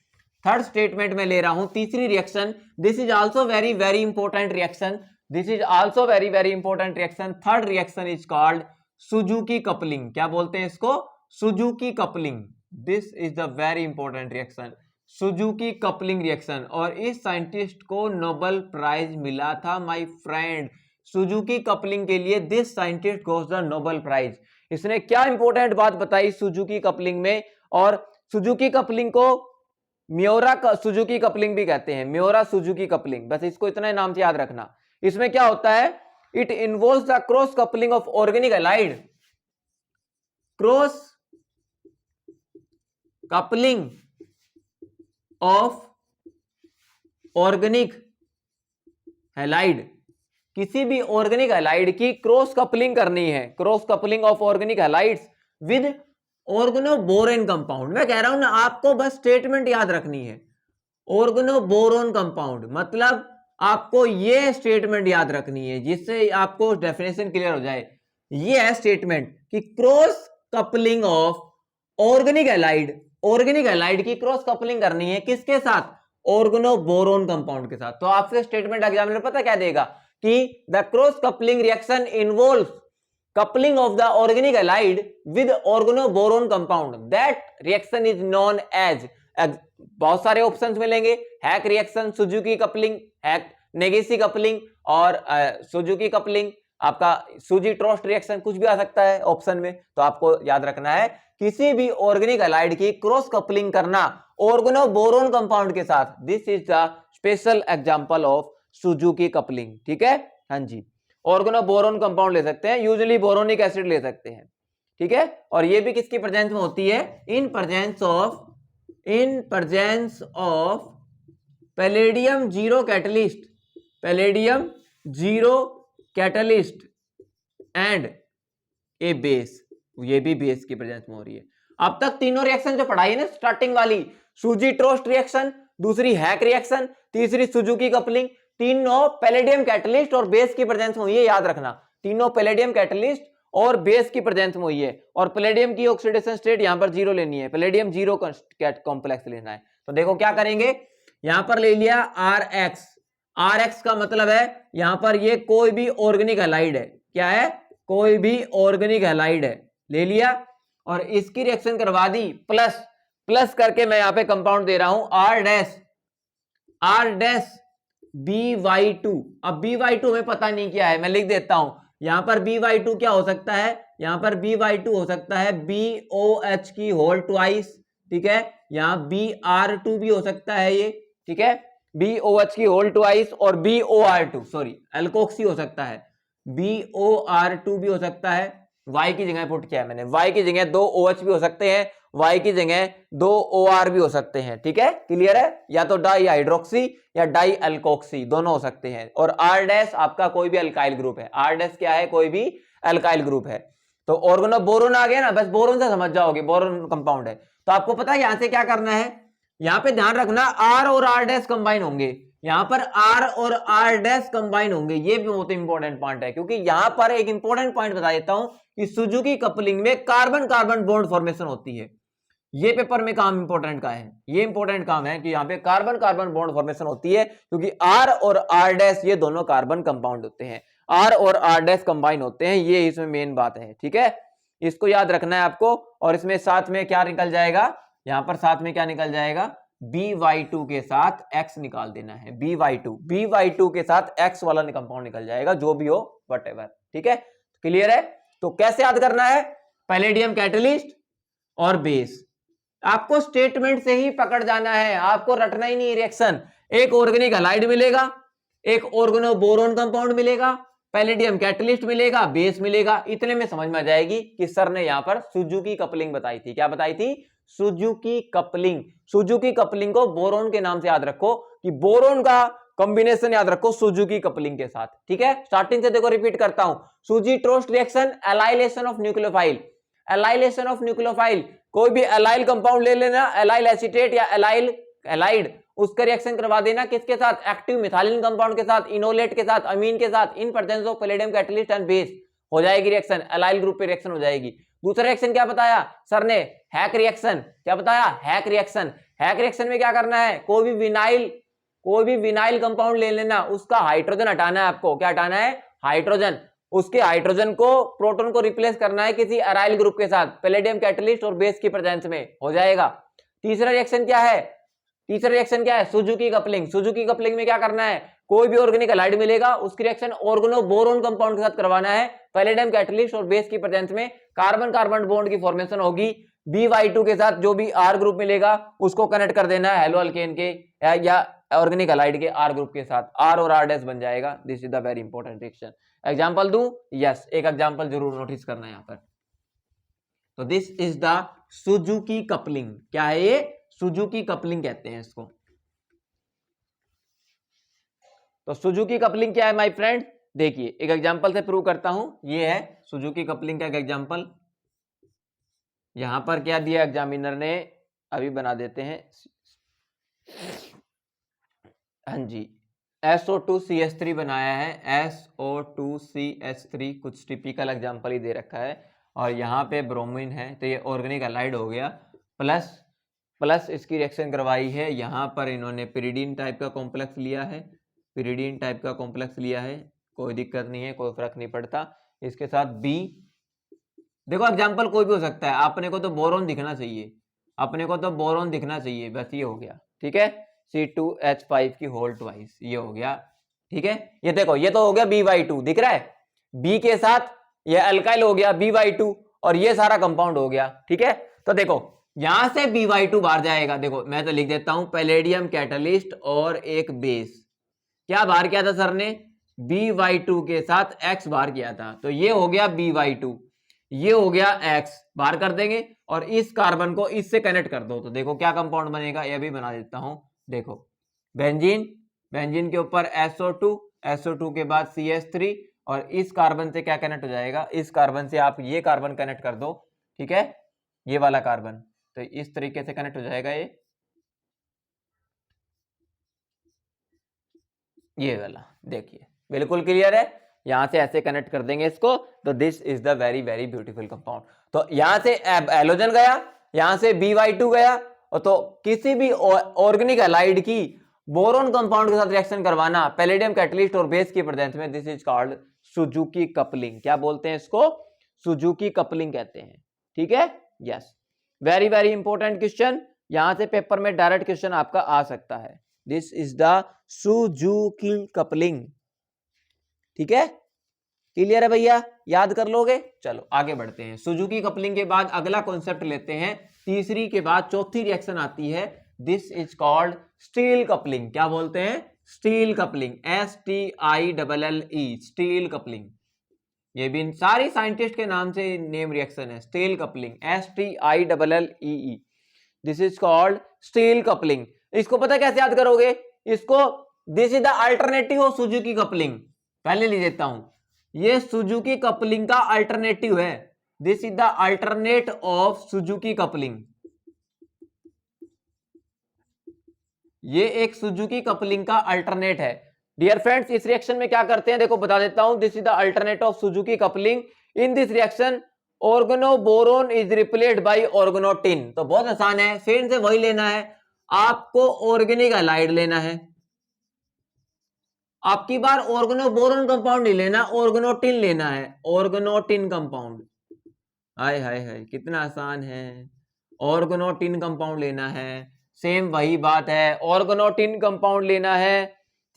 थर्ड स्टेटमेंट में ले रहा हूं, तीसरी reaction, this is also very very important reaction, this is also very very important reaction. Third reaction is called Suzuki coupling. क्या बोलते हैं इसको, Suzuki coupling. This is the very important reaction, Suzuki coupling reaction, और इस scientist को Nobel prize मिला था my friend. Suzuki coupling के लिए this scientist goes the Nobel prize. इसने क्या इंपॉर्टेंट बात बताई सुजुकी कपलिंग में, और सुजुकी कपलिंग को मियोरा सुजुकी कपलिंग भी कहते हैं, मियोरा सुजुकी कपलिंग, बस इसको इतना ही नाम से याद रखना। इसमें क्या होता है, it involves the cross coupling of organic halide, cross coupling of organic halide, किसी भी ऑर्गेनिक हैलाइड की क्रॉस कपलिंग करनी है, cross coupling of organic halides with organoborane compound. मैं कह रहा हूं ना, आपको बस स्टेटमेंट याद रखनी है, ऑर्गेनोबोरोन कंपाउंड, मतलब आपको ये स्टेटमेंट याद रखनी है जिससे आपको डेफिनेशन क्लियर हो जाए। ये है स्टेटमेंट कि cross coupling of organic halide, organic halide की क्रॉस कपलिंग करनी है किसके साथ, ऑर्गेनोबोरोन कंपाउंड के साथ। तो आपसे स्टेटमेंट एग्जामिनर पता क्या देगा कि the cross coupling reaction involves coupling of the organic halide with organoboron compound, that reaction is known as, बहुत सारे ऑप्शंस मिलेंगे, Heck reaction, Suzuki coupling, Heck Negishi coupling और सुजुकी कपलिंग, आपका सूजी ट्रोस्ट रिएक्शन, कुछ भी आ सकता है option में। तो आपको याद रखना है किसी भी ऑर्गेनिक हैलाइड की क्रॉस कपलिंग करना ऑर्गेनोबोरोन कंपाउंड के साथ, this is the special example of Suzuki coupling. ठीक है, हाँ जी, ऑर्गेनोबोरोन कंपाउंड ले सकते हैं, यूजुअली बोरोनिक एसिड ले सकते हैं। ठीक है, और ये भी किसकी प्रेजेंस में होती है, इन presence of palladium zero catalyst, palladium zero catalyst and a base, ये भी बेस की प्रेजेंस में हो रही है। अब तक तीनों रिएक्शन जो पढ़ाई है ना, स्टार्टिंग वाली सूजी ट्रोस्ट रिएक्शन, दूसरी हैक रिएक्शन, तीसरी सुजुकी कपलिंग, तीनों पैलेडियम कैटलिस्ट और बेस की प्रेजेंस में हुई है, याद रखना, तीनों पैलेडियम कैटलिस्ट और बेस की प्रेजेंस में हुई है। और पैलेडियम की ऑक्सीडेशन स्टेट यहां पर जीरो लेनी है, पैलेडियम जीरो कॉम्प्लेक्स लेना है। तो देखो क्या करेंगे, यहां पर ले लिया RX, RX का मतलब है यहां पर ये कोई भी ऑर्गेनिक हैलाइड है, क्या है, कोई भी ऑर्गेनिक हैलाइड है, ले लिया और इसकी रिएक्शन करवा दी, प्लस प्लस करके मैं यहां पे कंपाउंड दे रहा हूं R डैश BY2। अब BY2 हमें पता नहीं क्या है, मैं लिख देता हूं, यहां पर BY2 क्या हो सकता है, यहां पर BY2 हो सकता है BOH की होल ट्वाइस, ठीक है, यहां BR2 भी हो सकता है ये, ठीक है, BOH की होल ट्वाइस, और BOR2 सॉरी एल्कोक्सी हो सकता है, BOR2 भी हो सकता है, Y की जगह पुट किया है मैंने, Y की जगह 2 OH भी हो सकते हैं, Y की जगह 2 OR भी हो सकते हैं। ठीक है, क्लियर है, या तो डाई हाइड्रोक्सी या डाई एल्कोक्सी दोनों हो सकते हैं। और R डैश आपका कोई भी अल्काइल ग्रुप है, R डैश क्या है, कोई भी अल्काइल ग्रुप है। तो ऑर्गेनोबोरोन आ गया ना, बस बोरोन से समझ जाओगे, बोरोन कंपाउंड है। तो आपको पता है यहां से क्या करना है, यहां पे ध्यान रखना R और R डैश कंबाइन होंगे, यहां पर R और R डैश कंबाइन होंगे, ये भी बहुत इंपॉर्टेंट पॉइंट है, क्योंकि यहां पर एक इंपॉर्टेंट पॉइंट बता देता हूं कि सुजुकी कपलिंग में कार्बन कार्बन बॉन्ड फॉर्मेशन होती है। ये पेपर में काम इंपॉर्टेंट का है, ये इंपॉर्टेंट काम है कि यहां पे कार्बन कार्बन बॉन्ड फॉर्मेशन होती है, क्योंकि R और R डैश ये दोनों कार्बन कंपाउंड होते हैं, R और R डैश कंबाइन होते हैं, ये इसमें मेन बात है। ठीक है, इसको याद रखना है आपको। और इसमें साथ में क्या निकल जाएगा, यहां पर साथ में क्या निकल जाएगा, BY2 के साथ X निकाल देना है, BY2 के साथ X वाला कंपाउंड निकल जाएगा, जो भी हो व्हाटएवर। ठीक है, क्लियर है। तो कैसे याद करना है, पैलेडियम कैटलिस्ट और बेस, आपको स्टेटमेंट से ही पकड़ जाना है, आपको रटना ही नहीं रिएक्शन। एक ऑर्गेनिक हैलाइड मिलेगा, एक ऑर्गेनोबोरोन कंपाउंड मिलेगा, पैलेडियम कैटलिस्ट मिलेगा, बेस मिलेगा, इतने में समझ में आ जाएगी कि सर ने यहां पर सुजुकी कपलिंग बताई थी। क्या बताई थी, सुजुकी कपलिंग। सुजुकी कपलिंग को बोरोन के नाम से याद रखो कि बोरोन का कॉम्बिनेशन याद रखो सुजुकी कपलिंग के साथ। ठीक है, स्टार्टिंग से देखो, रिपीट करता हूं, Tsuji Trost reaction, allylation of nucleophile, allylation of nucleophile, कोई भी एलाइल कंपाउंड ले लेना, एलाइल एसीटेट या एलाइल एलाइड, उसका रिएक्शन करवा देना किसके साथ, एक्टिव मिथाइलिन कंपाउंड के साथ, इनोलेट के साथ, अमीन के साथ, इन presence of palladium catalyst and base, हो जाएगी रिएक्शन, एलाइल ग्रुप पे रिएक्शन हो जाएगी। दूसरा रिएक्शन क्या बताया सर ने, हैक रिएक्शन। क्या बताया, हैक रिएक्शन। हैक रिएक्शन में क्या करना है, कोई भी विनाइल कंपाउंड ले लेना, उसका हाइड्रोजन हटाना है आपको, क्या हटाना है, हाइड्रोजन, उसके हाइड्रोजन को प्रोटॉन को रिप्लेस करना है किसी अराइल ग्रुप के साथ, पैलेडियम कैटलिस्ट और बेस की प्रेजेंस में, हो जाएगा। तीसरा रिएक्शन क्या है, सुजुकी कपलिंग। सुजुकी कपलिंग में क्या करना है, कोई भी ऑर्गेनिक हैलाइड मिलेगा, उसकी रिएक्शन ऑर्गेनोबोरोन कंपाउंड के साथ करवाना है, पैलेडियम कैटलिस्ट और बेस की प्रेजेंस में, कार्बन कार्बन बॉन्ड की फॉर्मेशन होगी, BY2 के साथ जो भी R ग्रुप मिलेगा उसको कनेक्ट कर देना है हेलो अल्केन के या ऑर्गेनिक हैलाइड के R ग्रुप के साथ, R और R डैश बन जाएगा। This is the very important reaction. Example दूं? यस, एक एग्जांपल जरूर नोटिस करना है यहां पर। तो this is the Suzuki coupling. क्या है ये? सुजुकी कपलिंग कहते हैं इसको। तो सुजुकी कपलिंग क्या है माय फ्रेंड? देखिए एक एग्जांपल से प्रूव करता हूं। ये है सुजुकी कपलिंग का एक एग्जांपल। यहां पर क्या दिया एग्जामिनर ने, अभी बना देते हैं। हाँ जी, SO2CH3 बनाया है, SO2CH3 कुछ टिपिकल एग्जांपल ही दे रखा है, और यहाँ पे ब्रोमीन है, तो ये ऑर्गेनिक हैलाइड हो गया। प्लस इसकी रिएक्शन करवाई है, यहाँ पर इन्होंने पिरिडीन टाइप का कॉम्प्लेक्स लिया है, पिरिडीन टाइप का कॉम्प्लेक्स लिया है, कोई दिक्कत नहीं है, कोई फर्क नहीं पड़ता। इसके साथ B, देखो एग्जाम्पल कोई भी हो सकता है, अपने को तो बोरोन दिखना चाहिए, अपने को तो बोरोन दिखना चाहिए, बस ये हो गया। ठीक है, C2H5 की होल ट्वाइस, ये हो गया। ठीक है, ये देखो ये तो हो गया BY2, दिख रहा है, B के साथ ये अल्काइल हो गया BY2, और ये सारा कंपाउंड हो गया। ठीक है, तो देखो यहां से BY2 बाहर जाएगा। देखो मैं तो लिख देता हूं, पैलेडियम कैटलिस्ट और एक बेस, क्या बाहर किया था सर ने? BY2 के साथ X बाहर किया था, तो ये हो गया BY2, ये हो गया X, बाहर कर देंगे, और इस कार्बन को इससे कनेक्ट कर दो, तो देखो क्या कंपाउंड बनेगा, ये भी बना देता हूं। देखो बेंजीन, बेंजीन के ऊपर SO2, SO2 के बाद CH3, और इस कार्बन से क्या कनेक्ट हो जाएगा? इस कार्बन से आप ये कार्बन कनेक्ट कर दो। ठीक है, ये वाला कार्बन, तो इस तरीके से कनेक्ट हो जाएगा ये वाला। देखिए बिल्कुल क्लियर है, यहां से ऐसे कनेक्ट कर देंगे इसको, तो this is the very very beautiful compound. तो यहां से एलोजन गया, यहां से BY2 गया, और तो किसी भी ऑर्गेनिक हैलाइड की बोरोन कंपाउंड के साथ रिएक्शन करवाना पैलेडियम कैटलिस्ट और बेस की प्रेजेंस में, this is called Suzuki coupling. क्या बोलते हैं इसको? सुजुकी कपलिंग कहते हैं। ठीक है, yes, very very important question, यहां से पेपर में डायरेक्ट क्वेश्चन आपका आ सकता है। This is the Suzuki coupling. ठीक है, क्लियर है भैया, याद कर लोगे? चलो आगे बढ़ते हैं। सुजुकी कपलिंग के बाद अगला कॉन्सेप्ट लेते हैं, तीसरी के बाद चौथी रिएक्शन आती है, this is called steel coupling. क्या बोलते हैं? Steel coupling, STILLE, steel coupling. ये भी सारी साइंटिस्ट के नाम से नेम रिएक्शन है, steel coupling, STILLE, this is called steel coupling. इसको पता कैसे याद करोगे इसको? This is the alternative of Suzuki coupling. पहले लिख देता हूं, ये सुजुकी कपलिंग का अल्टरनेटिव है, this is the alternate of Suzuki coupling. ये एक सुजुकी कपलिंग का अल्टरनेट है। डियर फ्रेंड्स, इस रिएक्शन में क्या करते हैं देखो बता देता हूं, this is the alternate of Suzuki coupling. In this reaction organoboron is replaced by organotin. तो बहुत आसान है, फिर से वही लेना है, आपको ऑर्गेनिक हैलाइड लेना है, आपकी बार ऑर्गेनोबोरोन कंपाउंड नहीं लेना, ऑर्गेनोटिन लेना है, ऑर्गेनोटिन कंपाउंड। हाय हाय हाय, कितना आसान है, ऑर्गेनोटिन कंपाउंड लेना है, सेम वही बात है, ऑर्गेनोटिन कंपाउंड लेना है।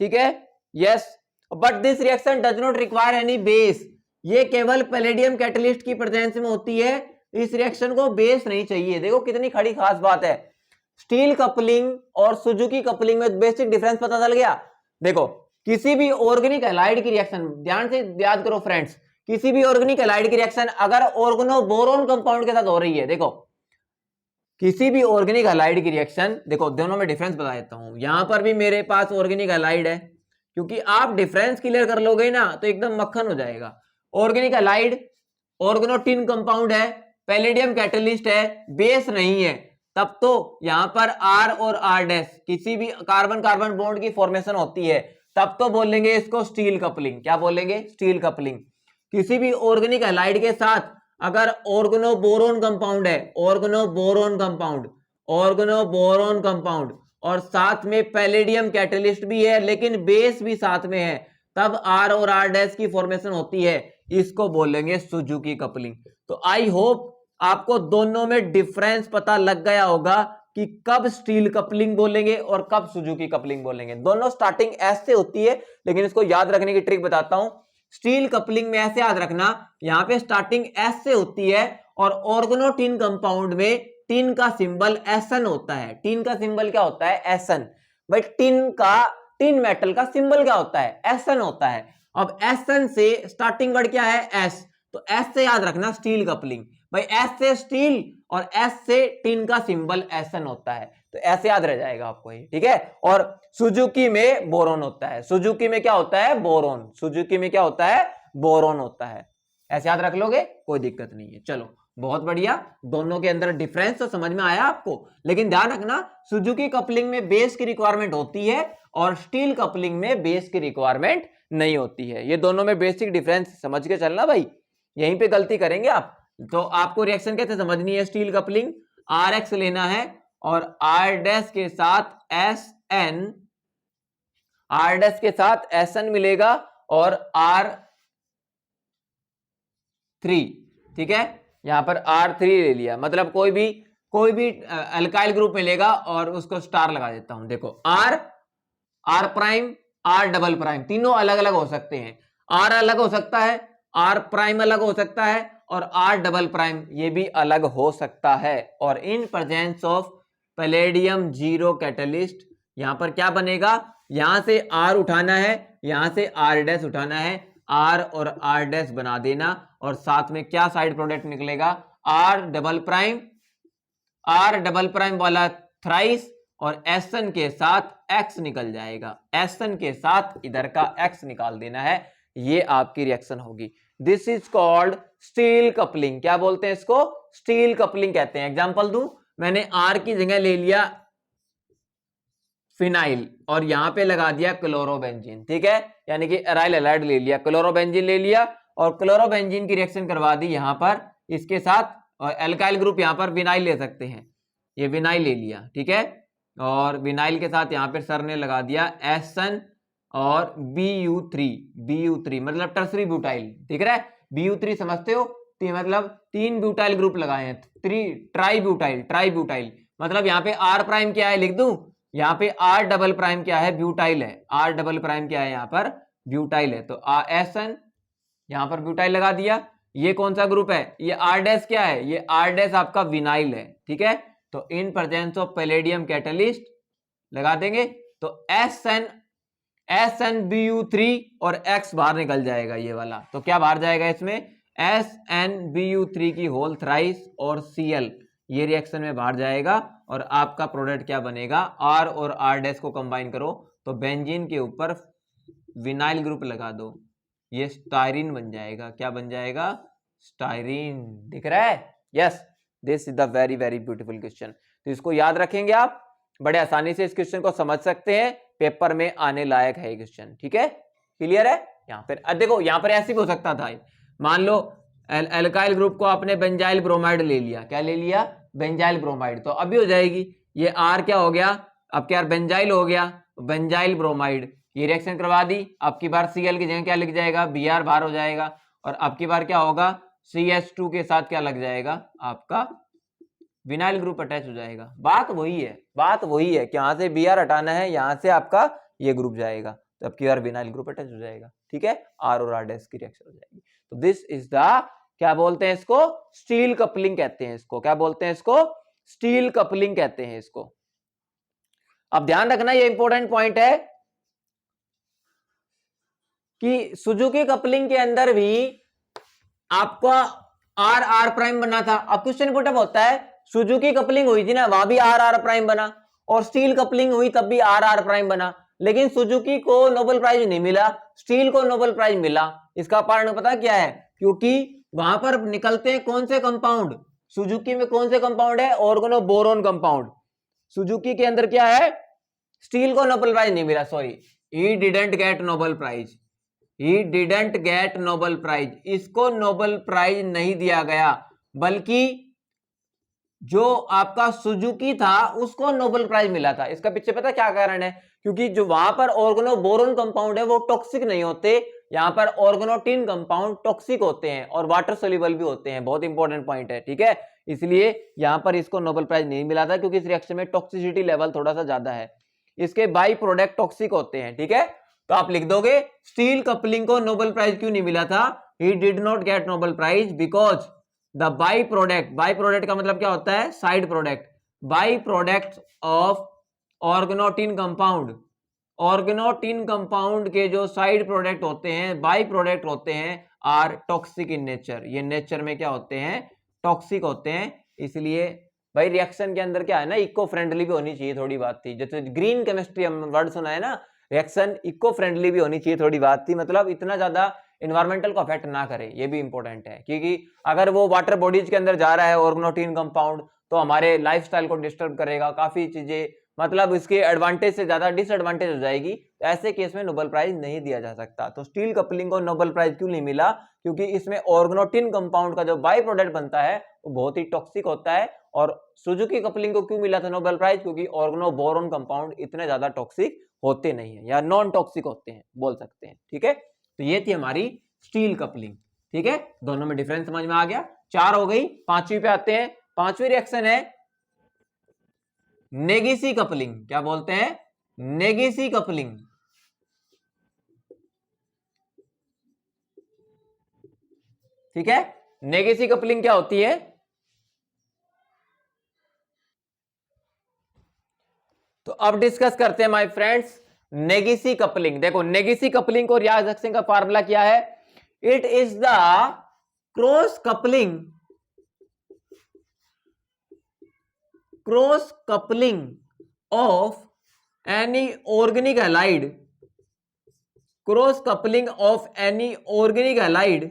ठीक है, yes, but this reaction does not require any base, ये केवल पैलेडियम कैटलिस्ट की प्रेजेंस में होती है, इस रिएक्शन को बेस नहीं चाहिए। देखो कितनी खड़ी खास बात है, स्टील कपलिंग और सुजुकी कपलिंग में बेसिक डिफरेंस पता चल गया। देखो किसी भी ऑर्गेनिक हैलाइड की रिएक्शन, ध्यान से याद करो फ्रेंड्स, किसी भी ऑर्गेनिक हैलाइड की रिएक्शन अगर ऑर्गेनोबोरोन कंपाउंड के साथ हो रही है, देखो किसी भी ऑर्गेनिक हैलाइड की रिएक्शन, देखो दोनों में डिफरेंस बता देता हूं, यहां पर भी मेरे पास ऑर्गेनिक हैलाइड है, क्योंकि आप डिफरेंस क्लियर कर लोगे ना तो एकदम मक्खन हो जाएगा। ऑर्गेनिक हैलाइड ऑर्गेनोटिन कंपाउंड है, पैलेडियम कैटलिस्ट है, बेस नहीं है, तब तो यहां पर R और R डैश किसी भी कार्बन कार्बन बॉन्ड की फॉर्मेशन होती है, तब तो बोलेंगे इसको स्टील कपलिंग। क्या बोलेंगे? Steel coupling. किसी भी ऑर्गेनिक हैलाइड के साथ अगर ऑर्गेनोबोरोन कंपाउंड है, ऑर्गेनोबोरोन कंपाउंड, ऑर्गेनोबोरोन कंपाउंड, और साथ में पैलेडियम कैटलिस्ट भी है लेकिन बेस भी साथ में है, तब R और R डैश की फॉर्मेशन होती है, इसको बोलेंगे सुजुकी कपलिंग। तो आई होप आपको दोनों में डिफरेंस पता लग गया होगा कि कब स्टील कपलिंग बोलेंगे और कब सुजुकी कपलिंग बोलेंगे। दोनों स्टार्टिंग एस से होती है, लेकिन इसको याद रखने की ट्रिक बताता हूं, स्टील कपलिंग में ऐसे याद रखना, यहां पे स्टार्टिंग एस से होती है और ऑर्गेनो टिन कंपाउंड में टिन का सिंबल एसएन होता है। टिन का सिंबल क्या होता है? एसएन। भाई टिन मेटल का सिंबल क्या होता है? एसएन होता है। अब एसएन से स्टार्टिंग वर्ड क्या है? एस। तो एस से याद रखना स्टील कपलिंग। भाई एस से स्टील और एस से टिन का सिंबल एसएन होता है, तो ऐसे याद रह जाएगा आपको ये, ठीक है। और सुजुकी में बोरोन होता है। सुजुकी में क्या होता है? बोरोन। सुजुकी में क्या होता है? बोरोन होता है। ऐसे याद रख लोगे, कोई दिक्कत नहीं है। चलो बहुत बढ़िया, दोनों के अंदर डिफरेंस तो समझ में आया आपको। लेकिन ध्यान रखना, सुजुकी कपलिंग में बेस की रिक्वायरमेंट होती है और स्टील कपलिंग में बेस की रिक्वायरमेंट नहीं होती है। ये दोनों में बेसिक डिफरेंस समझ के चलना भाई, यहीं पे गलती करेंगे आप। तो आपको रिएक्शन कैसे समझनी है? स्टील कपलिंग आर एक्स लेना है और आर डैश के साथ एस एन, आर डैश के साथ एस एन मिलेगा और आर थ्री, ठीक है। यहां पर R3 ले लिया, मतलब कोई भी अल्काइल ग्रुप मिलेगा और उसको स्टार लगा देता हूं। देखो R prime, R double prime, तीनों अलग अलग हो सकते हैं। R अलग हो सकता है, R प्राइम अलग हो सकता है और R डबल प्राइम ये भी अलग हो सकता है। और इन presence of palladium zero catalyst यहां पर क्या बनेगा? यहां से R उठाना है, यहां से R डैश उठाना है, R और R डैश बना देना और साथ में क्या साइड प्रोडक्ट निकलेगा? R डबल प्राइम वाला थ्राइस और एसएन के साथ X निकल जाएगा। एसएन के साथ इधर का X निकाल देना है, ये आपकी रिएक्शन होगी। This is called steel coupling. क्या बोलते हैं इसको? स्टील कपलिंग कहते हैं। एग्जांपल दूं, मैंने R की जगह ले लिया फिनाइल और यहां पे लगा दिया क्लोरोबेंजीन, ठीक है, यानी कि एराइल हैलाइड ले लिया, क्लोरोबेंजीन ले लिया और क्लोरोबेंजीन की रिएक्शन करवा दी यहां पर इसके साथ, और एल्काइल ग्रुप यहां पर विनाइल ले सकते हैं, ये विनाइल ले लिया, ठीक है। और विनाइल के साथ यहां पर सर ने लगा दिया एसएन और BU3 मतलब टर्सरी ब्यूटाइल, ठीक है। BU3 समझते हो? मतलब 3 ब्यूटाइल ग्रुप लगाए हैं, ट्राई ब्यूटाइल मतलब यहाँ पे R प्राइम क्या है लिख दूं, यहाँ पे R डबल प्राइम क्या है? ब्यूटाइल है। R डबल प्राइम क्या है? यहाँ पर ब्यूटाइल है। तो एसएन यहाँ पर ब्यूटाइल लगा दिया। ये कौन सा ग्रुप है? ये R डैश क्या है? ये R डैश आपका विनाइल है, ठीक है। तो इन प्रेजेंस ऑफ पैलेडियम कैटलिस्ट लगा देंगे तो SnBu3 और X बाहर निकल जाएगा ये वाला। तो क्या बाहर जाएगा इसमें? SnBu3 की होल थ्राइस और Cl, ये रिएक्शन में बाहर जाएगा और आपका प्रोडक्ट क्या बनेगा? R और R डैश को कंबाइन करो तो बेंजीन के ऊपर विनाइल ग्रुप लगा दो, ये स्टायरीन बन जाएगा। क्या बन जाएगा? स्टायरीन। दिख रहा है? Yes, this is the very very beautiful question. तो इसको याद रखेंगे आप, बड़े आसानी से इस क्वेश्चन को समझ सकते हैं, पेपर में आने लायक है क्वेश्चन, ठीक है। क्लियर है? यहाँ पर देखो, यहाँ पर ऐसे भी हो सकता था, मान लो एल्काइल ग्रुप को आपने बेंजाइल ब्रोमाइड ले लिया। क्या ले लिया? Benzyl bromide. तो अभी हो जाएगी ये R क्या हो गया? अब क्या बेंजाइल हो गया, बेंजाइल ब्रोमाइड, ये रिएक्शन करवा दी। आपकी बार Cl की जगह क्या लिख जाएगा? Br बाहर हो जाएगा और आपकी बार क्या होगा? CH2 के साथ क्या लग जाएगा? आपका विनाइल ग्रुप अटैच हो जाएगा। बात वही है कि यहां से Br हटाना है, यहां से आपका ये ग्रुप जाएगा, तो आपकी बार विनाइल ग्रुप अटैच हो जाएगा, ठीक है। R और R डैश की रिएक्शन हो जाएगी। तो दिस इज द, क्या बोलते हैं इसको? स्टील कपलिंग कहते हैं इसको। क्या बोलते हैं इसको? स्टील कपलिंग कहते हैं इसको। अब ध्यान रखना, ये इंपॉर्टेंट पॉइंट है कि सुजुकी कपलिंग के अंदर भी आपका R R प्राइम बना था। अब क्वेश्चन पुटअप होता है, सुजुकी कपलिंग हुई थी ना, वहां भी R R प्राइम बना, और स्टील कपलिंग हुई तब भी R R प्राइम बना, लेकिन सुजुकी को नोबेल प्राइज नहीं मिला, स्टील को नोबेल प्राइज मिला। इसका कारण पता क्या है? क्योंकि वहां पर निकलते हैं कौन से कंपाउंड? सुजुकी में कौन से कंपाउंड है? Organo boron compound. सुजुकी के अंदर क्या है? स्टील को नोबेल प्राइज नहीं मिला, sorry, he didn't get Nobel prize, he didn't get Nobel prize. इसको नोबेल प्राइज नहीं दिया गया, बल्कि जो आपका सुजुकी था उसको नोबेल प्राइज मिला था। इसका पीछे पता क्या कारण है? क्योंकि जो वहां पर ऑर्गेनो बोरोन कंपाउंड है वो टॉक्सिक नहीं होते, यहां पर ऑर्गेनोटिन कंपाउंड टॉक्सिक होते हैं और वाटर सोल्यूबल भी होते हैं। बहुत इंपॉर्टेंट पॉइंट है, ठीक है। इसलिए यहां पर इसको नोबेल प्राइज नहीं मिला था, क्योंकि इस रिएक्शन में टॉक्सिसिटी लेवल थोड़ा सा ज्यादा है। इसके बाई प्रोडक्ट टॉक्सिक होते हैं, ठीक है। तो आप लिख दोगे स्टील कपलिंग को नोबेल प्राइज क्यों नहीं मिला था? He did not get Nobel prize because the by product का मतलब क्या होता है? Side product, by product of organotin compound, organotin compound के जो साइड प्रोडक्ट होते हैं, बाई प्रोडक्ट होते हैं, आर टॉक्सिक इन नेचर, ये नेचर में क्या होते हैं? टॉक्सिक होते हैं। इसलिए भाई रिएक्शन के अंदर क्या है ना, इको फ्रेंडली भी होनी चाहिए, थोड़ी बात थी। जैसे ग्रीन केमिस्ट्री हम वर्ड सुना है ना, रिएक्शन इको फ्रेंडली भी होनी चाहिए, थोड़ी बात थी, मतलब इतना ज्यादा इन्वायरमेंटल को अफेक्ट ना करे, ये भी इंपॉर्टेंट है। क्योंकि अगर वो वाटर बॉडीज के अंदर जा रहा है ऑर्गेनोटिन कंपाउंड, तो हमारे लाइफस्टाइल को डिस्टर्ब करेगा, काफी चीजें, मतलब इसके एडवांटेज से ज्यादा डिसएडवांटेज हो जाएगी। तो ऐसे केस में नोबेल प्राइज नहीं दिया जा सकता। तो स्टील कपलिंग को नोबेल प्राइज क्यों नहीं मिला? क्योंकि इसमें ऑर्गेनोटिन कंपाउंड का जो बाई प्रोडक्ट बनता है वो बहुत ही टॉक्सिक होता है। और सुजुकी कपलिंग को क्यों मिला था नोबेल प्राइज? क्योंकि ऑर्गेनो बोरोन कंपाउंड इतने ज्यादा टॉक्सिक होते नहीं है, या नॉन टॉक्सिक होते हैं, बोल सकते हैं। ठीक है, तो ये थी हमारी स्टील कपलिंग। ठीक है, दोनों में डिफरेंस समझ में आ गया। 4 हो गई, 5वीं पे आते हैं। 5वीं रिएक्शन है नेगेसी कपलिंग। क्या बोलते हैं? नेगेसी कपलिंग। ठीक है, नेगेसी कपलिंग क्या होती है? तो अब डिस्कस करते हैं माय फ्रेंड्स नेगेसी कपलिंग। देखो नेगेसी कपलिंग को याद रखने का फार्मूला क्या है? It is the cross coupling of any organic halide, cross coupling of any organic halide.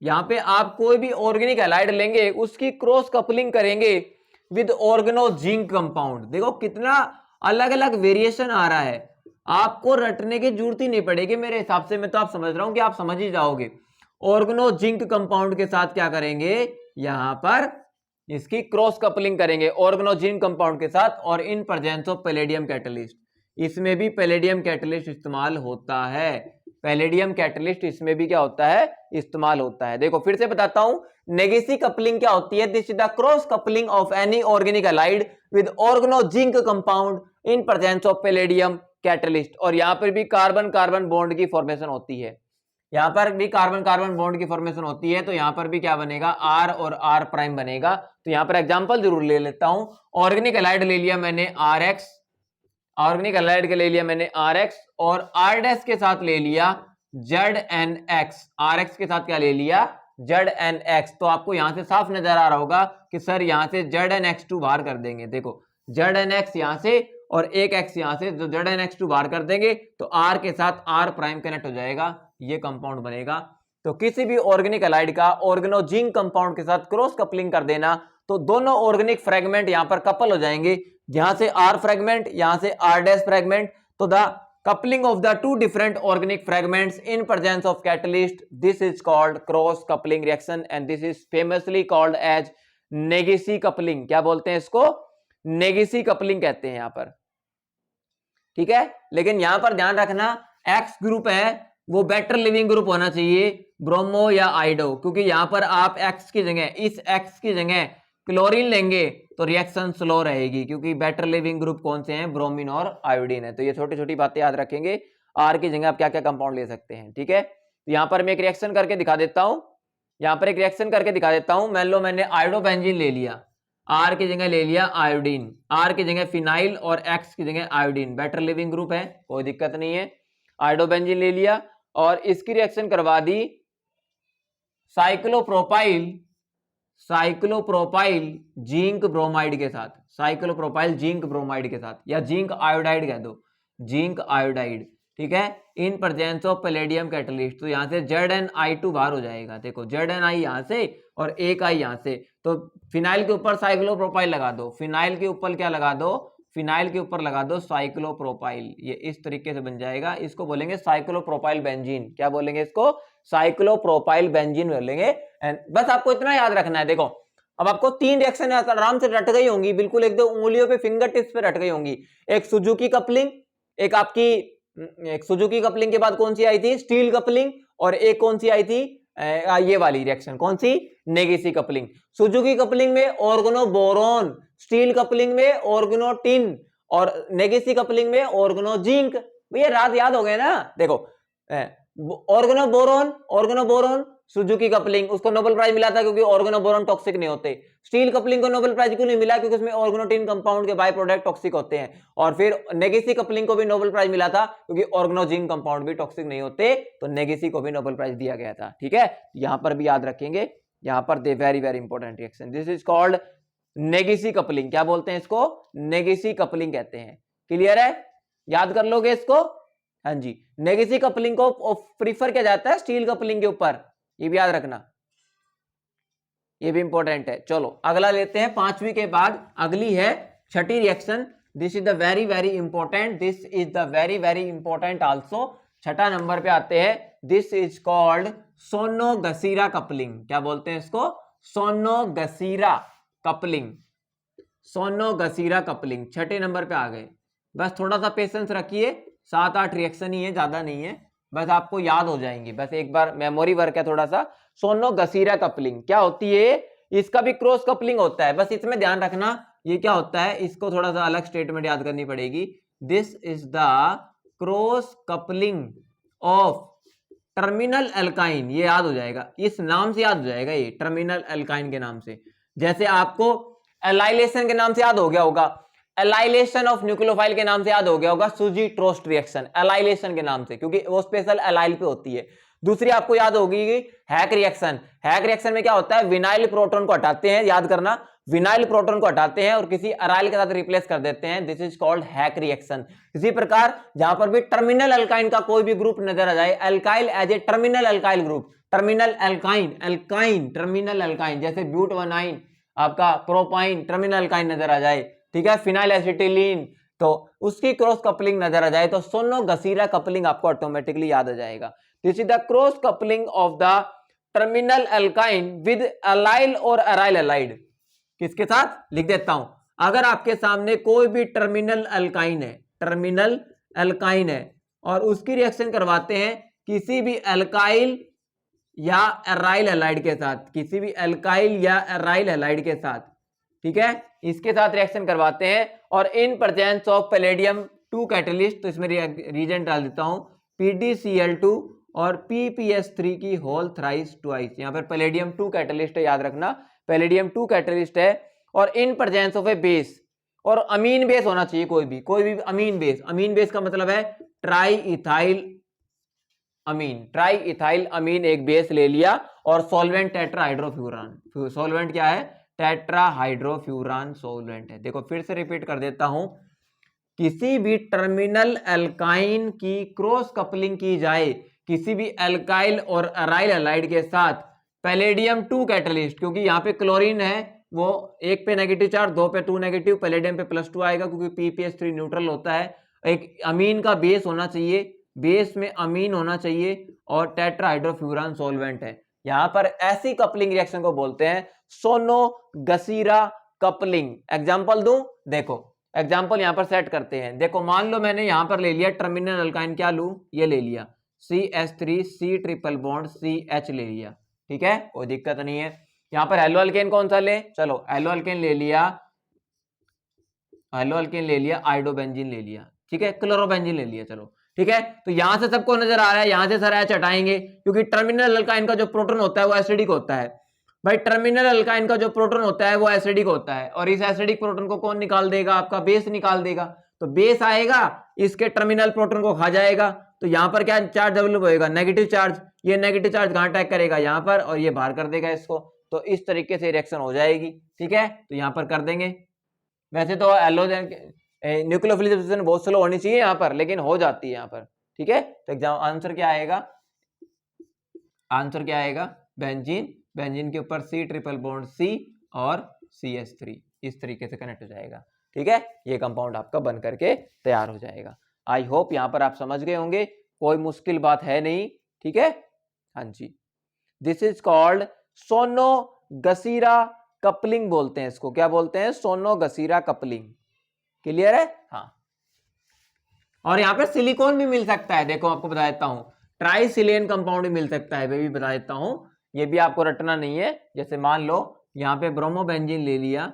यहां पे आप कोई भी ऑर्गेनिक हैलाइड लेंगे, उसकी क्रॉस कपलिंग करेंगे विद ऑर्गेनो जिंक कंपाउंड। देखो कितना अलग अलग वेरिएशन आ रहा है, आपको रटने की जरूरत ही नहीं पड़ेगी मेरे हिसाब से। मैं तो आप समझ रहा हूं कि आप समझ ही जाओगे। ऑर्गेनो जिंक कंपाउंड के साथ क्या करेंगे? यहां पर इसकी क्रॉस कपलिंग करेंगे ऑर्गेनो जिंक कंपाउंड के साथ, और इन प्रेजेंस ऑफ पैलेडियम कैटलिस्ट। इसमें भी पैलेडियम कैटलिस्ट इस्तेमाल होता है। पैलेडियम कैटलिस्ट इसमें भी क्या होता है? इस्तेमाल होता है। देखो फिर से बताता हूं, नेगेसी कपलिंग क्या होती है? This is the cross coupling of any organic halide with organo zinc compound in presence of palladium catalyst. और यहां पर भी कार्बन कार्बन बॉन्ड की फॉर्मेशन होती है, यहां पर भी कार्बन कार्बन बॉन्ड की फॉर्मेशन होती है। तो यहां पर भी क्या बनेगा? आर और आर प्राइम बनेगा। तो यहां पर एग्जांपल जरूर ले लेता हूं। ऑर्गेनिक हैलाइड ले लिया मैंने आर एक्स, ऑर्गेनिक हैलाइड के ले लिया मैंने आर एक्स, और आर डैश के साथ ले लिया Z N X. R X के साथ क्या ले लिया? Z N X. तो आपको यहां से साफ नजर आ रहा होगा कि सर यहां से जेड एन एक्स टू बाहर कर देंगे। देखो जेड एन एक्स यहां से और एक एक्स यहां से, जो जेड एन एक्स टू बाहर कर देंगे तो आर के साथ आर प्राइम कनेक्ट हो जाएगा, ये कंपाउंड बनेगा। तो किसी भी ऑर्गेनिक हैलाइड का ऑर्गेनो जिंक कंपाउंड के साथ क्रॉस कपलिंग कर देना, तो दोनों ऑर्गेनिक फ्रेगमेंट यहां पर कपल हो जाएंगे। यहां से आर फ्रेगमेंट, यहां से आर डैश फ्रेगमेंट। तो the coupling of the two different organic fragments in presence of catalyst, this is called cross coupling reaction and this is famously called as Negishi coupling. क्या बोलते हैं इसको? नेगेसी coupling कहते हैं यहां पर। ठीक है, लेकिन यहां पर ध्यान रखना एक्स ग्रुप है वो बेटर लिविंग ग्रुप होना चाहिए, ब्रोमो या आइडो, क्योंकि यहां पर आप एक्स की जगह, इस एक्स की जगह क्लोरीन लेंगे तो रिएक्शन स्लो रहेगी, क्योंकि बेटर लिविंग ग्रुप कौन से हैं? ब्रोमीन और आयोडीन है। तो ये छोटी छोटी बातें याद रखेंगे। आर की जगह आप क्या क्या कंपाउंड ले सकते हैं। ठीक है, तो यहां पर मैं एक रिएक्शन करके दिखा देता हूं, यहां पर एक रिएक्शन करके दिखा देता हूं। मान लो मैंने आयोडोबेंजीन ले लिया, आर की जगह ले लिया आयोडीन, आर की जगह फिनाइल और एक्स की जगह आयोडीन, बेटर लिविंग ग्रुप है, कोई दिक्कत नहीं है। आयोडोबेंजीन ले लिया और इसकी रिएक्शन करवा दी साइक्लोप्रोपाइल जिंक ब्रोमाइड के साथ, साइक्लोप्रोपाइल जिंक ब्रोमाइड के साथ, या जिंक आयोडाइड कह दो, जिंक आयोडाइड। ठीक है, इन प्रेजेंस ऑफ पैलेडियम कैटलिस्ट। तो यहां से ZnI2 बाहर हो जाएगा। देखो ZnI यहां से और एक आई यहां से, तो फिनाइल के ऊपर साइक्लोप्रोपाइल लगा दो, फिनाइल के ऊपर क्या लगा दो? फिनाइल के ऊपर लगा दो साइक्लोप्रोपाइल। ये इस तरीके से बन जाएगा। इसको बोलेंगे साइक्लोप्रोपाइल बेंजीन। क्या बोलेंगे इसको? साइक्लोप्रोपाइल बेंजीन बोलेंगे। एंड बस आपको इतना याद रखना है। देखो अब आपको 3 रिएक्शन आराम से रट गई होंगी, बिल्कुल एकदम उंगलियों पे, फिंगर टिप्स पे रट गई होंगी। एक सुजुकी कपलिंग, एक सुजुकी कपलिंग के बाद कौन सी आई थी? स्टील कपलिंग, और एक कौन सी आई थी? ये वाली रिएक्शन कौन सी? नेगेसी कपलिंग। सुजुकी कपलिंग में ऑर्गेनो बोरोन, स्टील कपलिंग में ऑर्गेनो टिन, और नेगेसी कपलिंग में ऑर्गेनो जिंक। ये याद हो गए ना। देखो ऑर्गेनोबोरॉन सुजुकी कपलिंग, उसको नोबेल प्राइज मिला था क्योंकि ऑर्गेनोबोरॉन टॉक्सिक नहीं होते। स्टील कपलिंग को नोबेल प्राइज क्यों नहीं मिला? क्योंकि उसमें ऑर्गेनोटिन कंपाउंड के बाय प्रोडक्ट टॉक्सिक होते हैं। और फिर नेगेसी कपलिंग को भी नोबेल प्राइज मिला था क्योंकि ऑर्गेनोजिन कंपाउंड भी टॉक्सिक नहीं होते, तो नेगेसी को भी नोबेल प्राइज दिया गया था। ठीक है, यहां पर भी याद रखेंगे, यहां पर they very very important reaction, this is called Negishi coupling. क्या बोलते हैं इसको? नेगेसी कपलिंग कहते हैं। क्लियर है? याद कर लोगे इसको? हाँ जी, नेगेसी कपलिंग को प्रीफर किया जाता है स्टील कपलिंग के ऊपर, ये भी याद रखना, ये भी इंपॉर्टेंट है। चलो अगला लेते हैं, पांचवी के बाद अगली है छठी reaction. This is the very very important, this is the very very important also. छठा नंबर पे आते हैं, दिस इज कॉल्ड सोनो-गसीरा कपलिंग। क्या बोलते हैं इसको? सोनो-गसीरा कपलिंग। सोनो-गसीरा कपलिंग छठे नंबर पे आ गए। बस थोड़ा सा पेशेंस रखिए, 7-8 रिएक्शन ही है, ज्यादा नहीं है, बस आपको याद हो जाएंगे, बस एक बार मेमोरी वर्क है थोड़ा सा। सोनो-गसीरा कपलिंग क्या होती है? इसका भी क्रॉस कपलिंग होता है, बस इसमें ध्यान रखना ये क्या होता है, इसको थोड़ा सा अलग स्टेटमेंट याद करनी पड़ेगी। This is the cross coupling of terminal alkyne, ये याद हो जाएगा, इस नाम से याद हो जाएगा, ये टर्मिनल अल्काइन के नाम से। जैसे आपको एलाइलेशन के नाम से याद हो गया होगा, एलाइलेशन ऑफ न्यूक्लियोफाइल के नाम से याद हो गया होगा सूजी ट्रोस्ट रिएक्शन, एलाइलेशन के नाम से, क्योंकि वो स्पेशल एलाइल पे होती है। दूसरी आपको याद होगी हैक रिएक्शन। हैक रिएक्शन में क्या होता है? विनाइल प्रोटॉन को हटाते हैं, याद करना, विनाइल प्रोटॉन को हटाते हैं और किसी अराइल के साथ रिप्लेस कर देते हैं, this is called hack reaction. इसी प्रकार जहां पर भी टर्मिनल अल्काइन का कोई भी ग्रुप नजर आ जाए, alkyl as a terminal alkyl group, terminal alkyne, alkyne terminal alkyne, जैसे ब्यूटवानाइन, आपका प्रोपाइन टर्मिनल अल्काइन नजर आ जाए, ठीक है, फिनाइल एसिटिलीन, तो उसकी क्रॉस कपलिंग नजर आ जाए तो सोनो-गसीरा कपलिंग आपको ऑटोमेटिकली याद आ जाएगा। This is the cross coupling of the terminal alkyne with allyl और अराइल अलाइड। किसके साथ? लिख देता हूं, अगर आपके सामने कोई भी टर्मिनल अल्काइन है, टर्मिनल अल्काइन है और उसकी रिएक्शन करवाते हैं किसी भी अल्काइल या एराइल हैलाइड के साथ, किसी भी अल्काइल या एराइल हैलाइड के साथ, ठीक है, इसके साथ रिएक्शन करवाते हैं और इन प्रेजेंस ऑफ पैलेडियम 2 कैटलिस्ट, तो इसमें रीजेंट डाल देता हूं PdCl2 और PPS3 की होल थ्राइस ट्वाइस। यहां पर पैलेडियम 2 कैटलिस्ट है, याद रखना, पैलेडियम 2 कैटलिस्ट है और इन प्रेजेंस ऑफ ए बेस, और अमीन बेस होना चाहिए, कोई भी अमीन बेस। अमीन बेस का मतलब है ट्राई इथाइल अमीन, ट्राई इथाइल अमीन एक बेस ले लिया और सॉल्वेंट टेट्राहाइड्रोफ्यूरान। सॉल्वेंट क्या है? टेट्राहाइड्रोफ्यूरान सॉल्वेंट है। देखो फिर से रिपीट कर देता हूं, किसी भी टर्मिनल अल्काइन की क्रॉस कपलिंग की जाए किसी भी अल्काइल और अराइल हैलाइड के साथ, पैलेडियम 2 कैटलिस्ट, क्योंकि यहाँ पे क्लोरीन है वो 1 पे नेगेटिव चार्ज, 2 पे 2 नेगेटिव, पैलेडियम पे +2 आएगा क्योंकि PPS3 न्यूट्रल होता है। एक अमीन का बेस होना चाहिए, बेस में अमीन होना चाहिए और टेट्राहाइड्रोफ्यूरान सॉल्वेंट है। यहां पर ऐसी कपलिंग रिएक्शन को बोलते हैं सोनो-गसीरा कपलिंग। एग्जांपल दूं, देखो एग्जांपल यहां पर सेट करते हैं। देखो मान लो मैंने यहां पर ले लिया टर्मिनल अल्काइन, क्या लूं? ये ले लिया CH3 C triple bond CH ले लिया, ठीक है, कोई दिक्कत नहीं है। यहां पर हेलो अल्केन कौन सा ले? चलो हेलो अल्केन ले लिया, हेलो अल्केन ले लिया, आइडोबेंजीन ले लिया, ठीक है, क्लोरोबेंजीन ले लिया, चलो ठीक है। तो यहां से सबको नजर आ रहा है, यहां से सर H हटाएंगे क्योंकि टर्मिनल अल्काइन का जो प्रोटॉन होता है वो एसिडिक होता है। भाई टर्मिनल अल्काइन का जो प्रोटॉन होता है वो एसिडिक होता है और इस एसिडिक प्रोटॉन को कौन निकाल देगा? आपका बेस निकाल देगा। तो बेस आएगा, इसके टर्मिनल प्रोटॉन को खा जाएगा, तो यहां पर क्या चार्ज डेवलप होएगा? Negative charge. ये नेगेटिव चार्ज कहां अटैक करेगा? यहां पर, और ये बाहर कर देगा इसको। तो इस तरीके से रिएक्शन हो जाएगी, ठीक है, तो यहां पर कर देंगे। वैसे तो न्यूक्लियोफिलिक बहुत स्लो होनी चाहिए यहां पर, लेकिन हो जाती है यहां पर, ठीक है। तो एग्जाम आंसर क्या आएगा? आंसर क्या आएगा? बेंजीन, बेंजीन के ऊपर C ट्रिपल बॉन्ड C और CH3 इस तरीके से कनेक्ट हो जाएगा, ठीक है। ये कंपाउंड आपका बन करके तैयार हो जाएगा। आई होप यहां पर आप समझ गए होंगे, कोई मुश्किल बात है नहीं, ठीक है। हाँ जी, दिस इज कॉल्ड सोनो-गसीरा कपलिंग बोलते हैं इसको। क्या बोलते हैं? सोनो-गसीरा कपलिंग। क्लियर है? हाँ। और यहां पे सिलिकॉन भी मिल सकता है, देखो आपको बता देता हूं, ट्राइसिलेन कंपाउंड भी मिल सकता है, मैं भी बता देता हूं, ये भी आपको रटना नहीं है। जैसे मान लो यहां पे ब्रोमोबेंजीन ले लिया,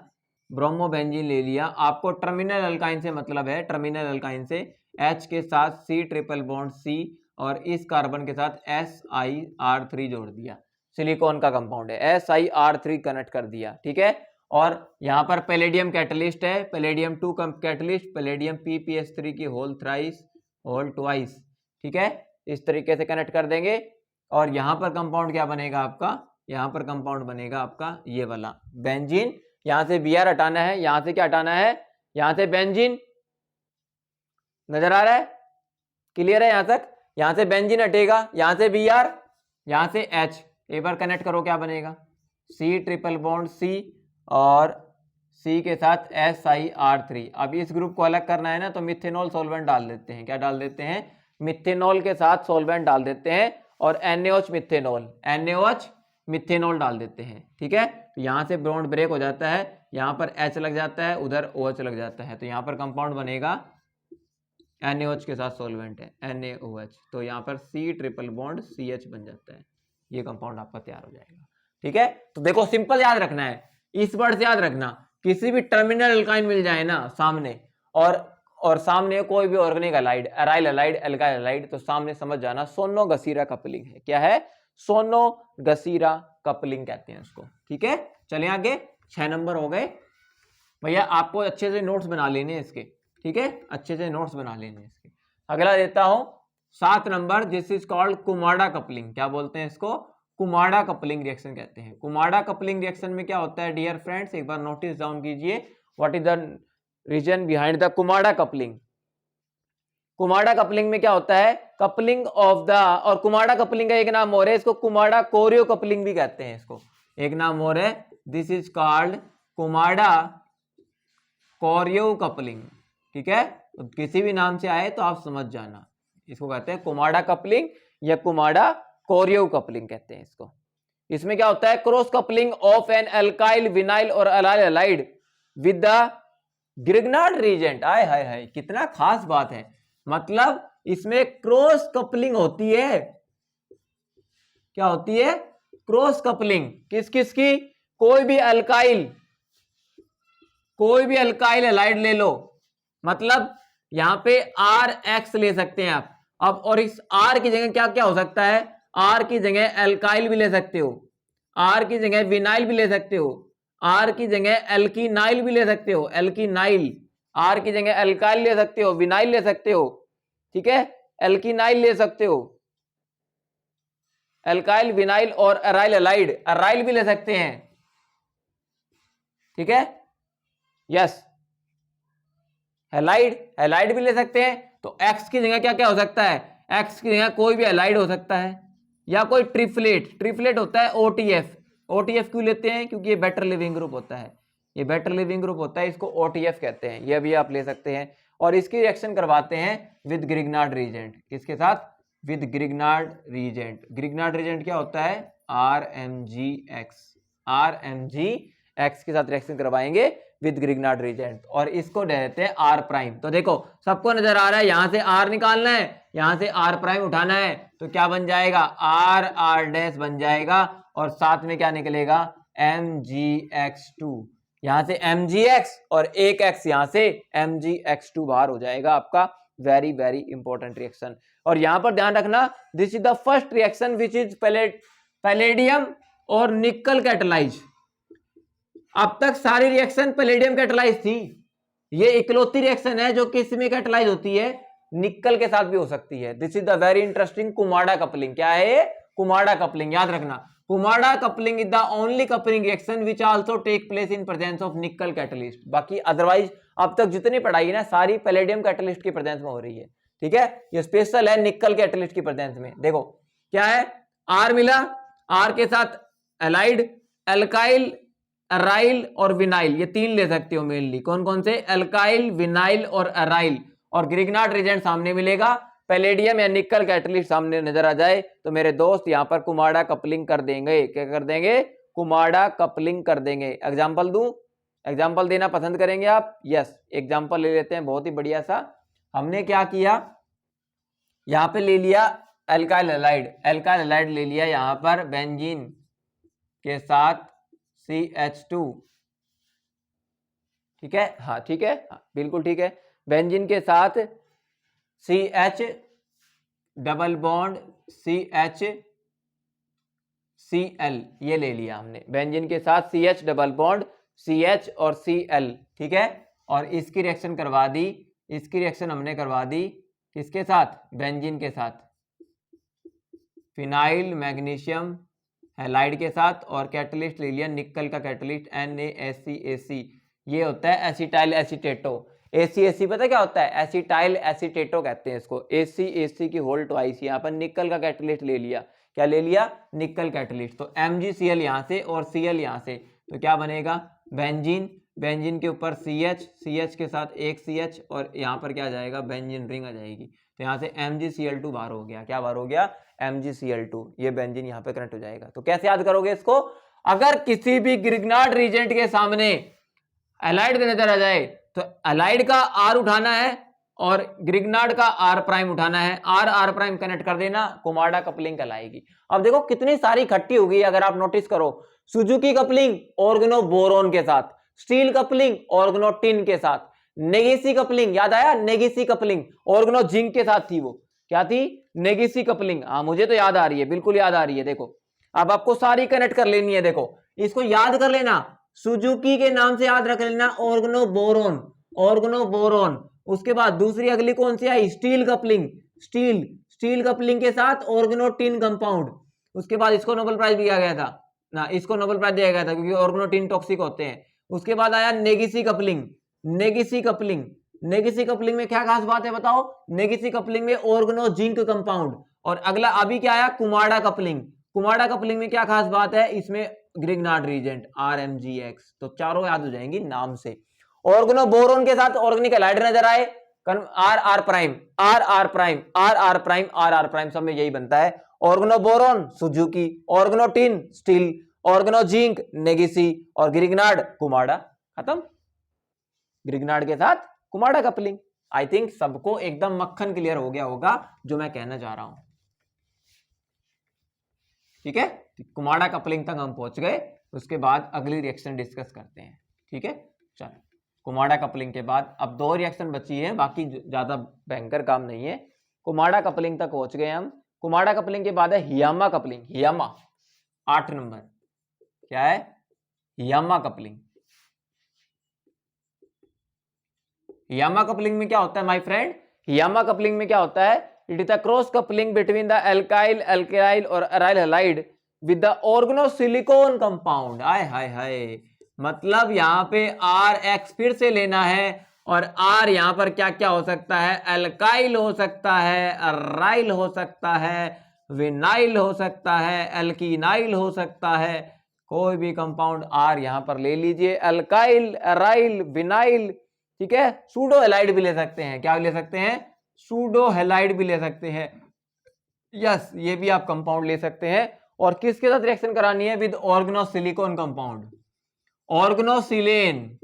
ब्रोमोबेंजीन ले लिया, आपको टर्मिनल अल्काइन से मतलब है, टर्मिनल अल्काइन से H के साथ C ट्रिपल बॉन्ड C और इस कार्बन के साथ SiR3 जोड़ दिया, सिलिकॉन का कंपाउंड है, SiR3 कनेक्ट कर दिया, ठीक है। और यहाँ पर पैलेडियम कैटलिस्ट है, पैलेडियम 2 कैटलिस्ट, पैलेडियम PPS3 की होल थ्राइस होल ट्वाइस, ठीक है, इस तरीके से कनेक्ट कर देंगे। और यहाँ पर कंपाउंड क्या बनेगा आपका, यहाँ पर कंपाउंड बनेगा आपका ये वाला बेंजीन। यहाँ से Br हटाना है, यहाँ से क्या हटाना है, यहाँ से बेंजीन, नजर आ रहा है, क्लियर है यहाँ तक। यहाँ से बेंजीन हटेगा, यहाँ से Br, यहाँ से H, एक बार कनेक्ट करो क्या बनेगा, C ट्रिपल बॉन्ड C और C के साथ SiR3। अब इस ग्रुप को अलग करना है ना, तो मिथेनॉल सॉल्वेंट डाल देते हैं, क्या डाल देते हैं, मिथेनॉल के साथ सॉल्वेंट डाल देते हैं और NaOH मिथेनॉल डाल देते हैं, ठीक है। तो यहाँ से बॉन्ड ब्रेक हो जाता है, यहाँ पर H लग जाता है, उधर OH लग जाता है, तो यहाँ पर कंपाउंड बनेगा NaOH के साथ सॉल्वेंट है NaOH, तो यहाँ पर C ट्रिपल बॉन्ड CH बन जाता है, ये कंपाउंड आपका तैयार हो जाएगा, ठीक है। तो देखो सिंपल याद रखना है, इस वर्ड से याद रखना, किसी भी टर्मिनल एल्काइन मिल जाए ना सामने और सामने कोई भी organic allied, aryl allied, alkyl allied, तो सामने समझ जाना सोनो-गसीरा कपलिंग है। क्या है, सोनो-गसीरा कपलिंग कहते हैं उसको, ठीक है। चलिए आगे, 6 नंबर हो गए भैया, आपको अच्छे से नोट्स बना लेने हैं इसके, ठीक है, अच्छे से नोट्स बना लेने इसके। अगला देता हूं 7 नंबर, this is called Kumada coupling. क्या बोलते हैं इसको, कुमाडा कपलिंग रिएक्शन कहते हैं। कुमाडा कपलिंग रिएक्शन में क्या होता है डियर फ्रेंड्स, एक बार नोटिस डाउन कीजिए, what is the reason behind the Kumada coupling. Kumada coupling में क्या होता है, कपलिंग ऑफ द, और कुमाडा कपलिंग का एक नाम और है, इसको कुमाडा कोरियो कपलिंग भी कहते हैं, इसको एक नाम और है, this is called Kumada Corriu coupling, ठीक है। तो किसी भी नाम से आए तो आप समझ जाना, इसको कहते हैं कुमाडा कपलिंग या कुमाडा कोरियो कपलिंग कहते हैं इसको। इसमें क्या होता है, cross coupling of an alkyl vinyl और allyl halide with the Grignard reagent. आय हाय हाय, कितना खास बात है, मतलब इसमें क्रॉस कपलिंग होती है, क्या होती है, क्रॉस कपलिंग, किस किस की, कोई भी अल्काइल एलाइड ले लो, मतलब यहां पे RX ले सकते हैं आप, अब और इस R की जगह क्या क्या हो सकता है, R की जगह अल्काइल भी ले सकते हो, R की जगह विनाइल भी ले सकते हो, R की जगह एल्कीनाइल भी ले सकते हो, एल्कीनाइल, R की जगह अल्काइल ले सकते हो, विनाइल ले सकते हो, ठीक है, एल्कीनाइल ले सकते हो, अल्काइल विनाइल और अराइल एलाइड, अराइल भी ले सकते हैं, ठीक है, यस, हैलाइड भी ले सकते हैं। तो X की जगह क्या क्या हो सकता है, X की जगह कोई भी हैलाइड हो सकता है, या कोई ट्रिपलेट होता है OTF क्यों लेते हैं, क्योंकि ये बेटर लिविंग ग्रुप होता है, ये बेटर लिविंग ग्रुप होता है, इसको OTF कहते हैं, ये भी आप ले सकते हैं। और इसकी रिएक्शन करवाते हैं विद ग्रिग्नार्ड रीजेंट, किसके साथ, विद ग्रिग्नार्ड रीजेंट क्या होता है, RMGX के साथ रिएक्शन करवाएंगे विद ग्रिग्नार्ड रीजेंट, और इसको देते हैं R प्राइम। तो देखो सबको नजर आ रहा है, यहां से R निकालना है, यहां से R प्राइम उठाना है, तो क्या बन जाएगा, R डैश बन जाएगा, और साथ में क्या निकलेगा, MgX2, यहां से MgX और एक X यहां से MgX2 बाहर हो जाएगा आपका, वेरी वेरी इंपॉर्टेंट रिएक्शन। और यहां पर ध्यान रखना, this is the first reaction which is palladium और निकल कैटलाइज। अब तक सारी रिएक्शन पैलेडियम कैटलाइज थी, ये इकलौती रिएक्शन है जो किस में कैटलाइज होती है, निकल के साथ भी हो सकती है। This is the very interesting Kumada coupling. क्या है, कुमाडा कपलिंग, याद रखना, Kumada coupling is the only coupling reaction which also take place in presence of nickel catalyst. बाकी अदरवाइज अब तक जितनी पढ़ाई है ना, सारी पैलेडियम कैटलिस्ट की प्रेजेंस में हो रही है, ठीक है, ये स्पेशल है निकल कैटलिस्ट की प्रेजेंस में। देखो क्या है, R मिला, R के साथ एलाइड, अल्काइल, अराइल और विनाइल, ये तीन ले सकते हो मेनली, कौन कौन से, अल्काइल, विनाइल और अराइल, और ग्रिग्नार्ड रीजेंट सामने मिलेगा, पैलेडियम या निकल कैटलिस्ट सामने नजर आ जाए, तो मेरे दोस्त यहां पर कुमाडा कपलिंग कर देंगे। क्या कर देंगे, कुमाडा कपलिंग कर देंगे। एग्जाम्पल दूं, एग्जाम्पल देना पसंद करेंगे आप, यस, एग्जाम्पल ले लेते हैं, बहुत ही बढ़िया सा। हमने क्या किया, यहां पे ले लिया अल्काइल एलाइड ले लिया, यहां पर बेंजीन के साथ CH2, ठीक है, हाँ ठीक है, हाँ, बिल्कुल ठीक है, बेंजीन के साथ CH double bond CH Cl, ये ले लिया हमने बेंजीन के साथ CH डबल बॉन्ड CH और Cl, ठीक है। और इसकी रिएक्शन करवा दी, इसकी रिएक्शन हमने करवा दी किसके साथ, बेंजीन के साथ, फिनाइल मैग्नीशियम हैलाइड के साथ, और कैटलिस्ट ले लिया निकल का कैटलिस्ट NaCAC, ये होता है एसिटाइल एसीटेटो। ACAC पता क्या होता है, एसिटाइल एसीटेटो कहते हैं इसको, ACAC की होल ट्वाइस। यहाँ पर निकल का कैटलिस्ट ले लिया, क्या ले लिया, निकल कैटलिस्ट। तो MgCl यहाँ से और Cl यहाँ से, तो क्या बनेगा, बेंजीन, बेंजीन के ऊपर CH, CH के साथ एक CH, और यहाँ पर क्या आ जाएगा, बेंजीन रिंग आ जाएगी। तो यहाँ से MgCl2 बाहर हो गया, क्या बाहर हो गया, MgCl2, ये बेंजीन यहाँ पे कनेक्ट हो जाएगा। तो कैसे याद करोगे इसको, अगर किसी भी ग्रिग्नार्ड रीजेंट के सामने एलाइड नजर आ जाए तो एलाइड का R उठाना है और ग्रिग्नार्ड का R' उठाना है, R प्राइम कनेक्ट कर देना, कुमाडा कपलिंग कहलाएगी। अब देखो कितनी सारी इकट्ठी हो गई, अगर आप नोटिस करो, सुजुकी कपलिंग ऑर्गेनो बोरोन के साथ, स्टील कपलिंग ऑर्गेनो टिन के साथ, नेगेसी कपलिंग, याद आया, नेगेसी कपलिंग ऑर्गेनो जिंक के साथ थी, वो क्या थी, नेगेसी कपलिंग। हाँ मुझे तो याद आ रही है, बिल्कुल याद आ रही है। देखो अब आपको सारी कनेक्ट कर लेनी है, देखो इसको याद कर लेना, सुजुकी के नाम से याद रख लेना, ऑर्गेनो बोरोन, ऑर्गेनो बोरोन। उसके बाद दूसरी अगली कौन सी आई, Stille coupling, Stille, Stille coupling के साथ ऑर्गेनो टिन कंपाउंड। उसके बाद इसको नोबेल प्राइज दिया गया था ना, इसको नोबेल प्राइज दिया गया था क्योंकि ऑर्गेनो टिन टॉक्सिक होते हैं। उसके बाद आया नेगेसी कपलिंग, नेगेसी कपलिंग, नेगेसी कपलिंग में क्या खास बात है बताओ, नेगेसी कपलिंग में ऑर्गेनो जिंक कंपाउंड। और अगला अभी क्या आया, कुमाडा कपलिंग, कुमाडा कपलिंग में क्या खास बात है, इसमें ग्रिग्नार्ड रीजेंट RMgX। तो चारों याद हो जाएंगी नाम से। ऑर्गेनो बोरोन के साथ ऑर्गेनिक हैलाइड नजर आए, R prime, R prime, R prime, R prime, सब में यही बनता है। Organo boron Suzuki, organo tin Stille, organo zinc Negishi, और ग्रिग्नार्ड कुमाडा, खत्म। ग्रिग्नार्ड के साथ कुमाडा कपलिंग। आई थिंक सबको एकदम मक्खन क्लियर हो गया होगा जो मैं कहना चाह रहा हूं, ठीक है। कुमाडा कपलिंग तक हम पहुंच गए, उसके बाद अगली रिएक्शन डिस्कस करते हैं, ठीक है। चलो कुमाडा कपलिंग के बाद अब दो रिएक्शन बची है, बाकी ज्यादा भयंकर काम नहीं है। कुमाडा कपलिंग तक पहुंच गए हम। कुमाडा कपलिंग के बाद है हियामा कपलिंग, हियामा 8 नंबर, क्या है, हियामा कपलिंग। हियामा कपलिंग में क्या होता है माय फ्रेंड, हियामा कपलिंग में क्या होता है, it is the cross coupling between the alkyl, alkyl और aryl halide with the organosilicon compound. आय हाय हाय, मतलब यहां पे RX फिर से लेना है, और R यहां पर क्या क्या हो सकता है, एल्काइल हो सकता है, अराइल हो सकता है, विनाइल हो सकता है, एल्कीनाइल हो सकता है, कोई भी कंपाउंड R यहां पर ले लीजिए, एल्काइल, अराइल, विनाइल, ठीक है। सूडो हैलाइड भी ले सकते हैं, क्या ले सकते हैं, सूडो हैलाइड भी ले सकते हैं, यस ये भी आप कंपाउंड ले सकते हैं। और किसके साथ रिएक्शन करानी है, विद ऑर्गेनोसिलिकॉन कंपाउंड, ऑर्गेनोसिलेन,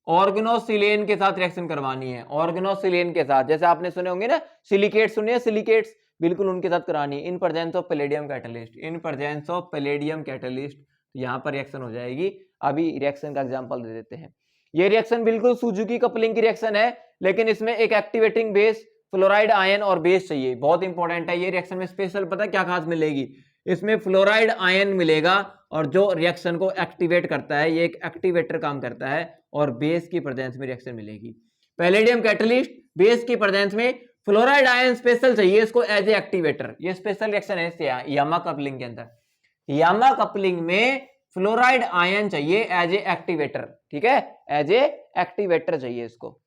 ऑर्गेनोसिलेन के साथ रिएक्शन करवानी है, ऑर्गेनोसिलेन के साथ। जैसे आपने सुने होंगे ना सिलिकेट्स, सुने सिलिकेट्स, बिल्कुल उनके साथ करानी है, इन presence of palladium catalyst, in presence of palladium catalyst, यहां पर रिएक्शन हो जाएगी। अभी रिएक्शन का एग्जांपल दे देते हैं। ये रिएक्शन बिल्कुल सुजुकी कपलिंग की रिएक्शन है, लेकिन इसमें एक एक्टिवेटिंग बेस, फ्लोराइड आयन और बेस चाहिए, बहुत इंपॉर्टेंट है। ये रिएक्शन में स्पेशल पता क्या खास मिलेगी, इसमें फ्लोराइड आयन मिलेगा, और जो रिएक्शन को एक्टिवेट करता है, ये एक एक्टिवेटर काम करता है, और बेस की प्रेजेंस में रिएक्शन मिलेगी। पैलेडियम कैटलिस्ट, बेस की प्रेजेंस में फ्लोराइड आयन स्पेशल चाहिए इसको एज ए एक्टिवेटर। ये स्पेशल रिएक्शन है यामा कपलिंग के अंदर। यामा कपलिंग में फ्लोराइड आयन चाहिए एज ए एक्टिवेटर, ठीक है, एज ए एक्टिवेटर चाहिए इसको,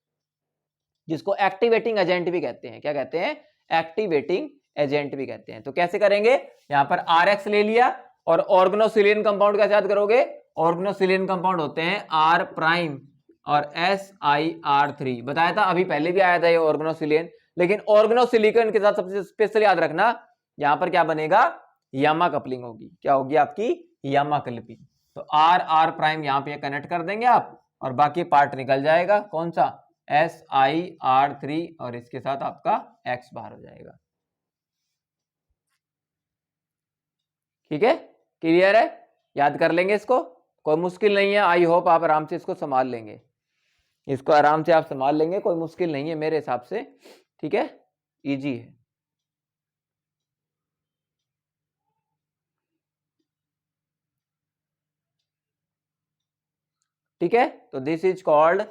जिसको एक्टिवेटिंग एजेंट भी कहते हैं। क्या कहते हैं, एक्टिवेटिंग एजेंट भी कहते हैं। तो कैसे करेंगे, यहां पर RX ले लिया, और ऑर्गेनोसिलिन कंपाउंड कैसे याद करोगे, ऑर्गेनोसिलिन कंपाउंड होते हैं R प्राइम और SiR3, बताया था अभी पहले भी आया था ये ऑर्गेनोसिलिन। लेकिन ऑर्गेनोसिलिकॉन के साथ सबसे स्पेशल याद रखना, यहां पर क्या बनेगा, यामा कपलिंग होगी, क्या होगी आपकी, यामा कपलिंग। तो R प्राइम यहां पे कनेक्ट कर देंगे आप, और बाकी पार्ट निकल जाएगा, कौन सा, SiR3, और इसके साथ आपका X बाहर हो जाएगा, ठीक है, क्लियर है, याद कर लेंगे इसको, कोई मुश्किल नहीं है। आई होप आप आराम से इसको संभाल लेंगे, इसको आराम से आप संभाल लेंगे, कोई मुश्किल नहीं है मेरे हिसाब से, ठीक है, इजी है। ठीक है, तो this is called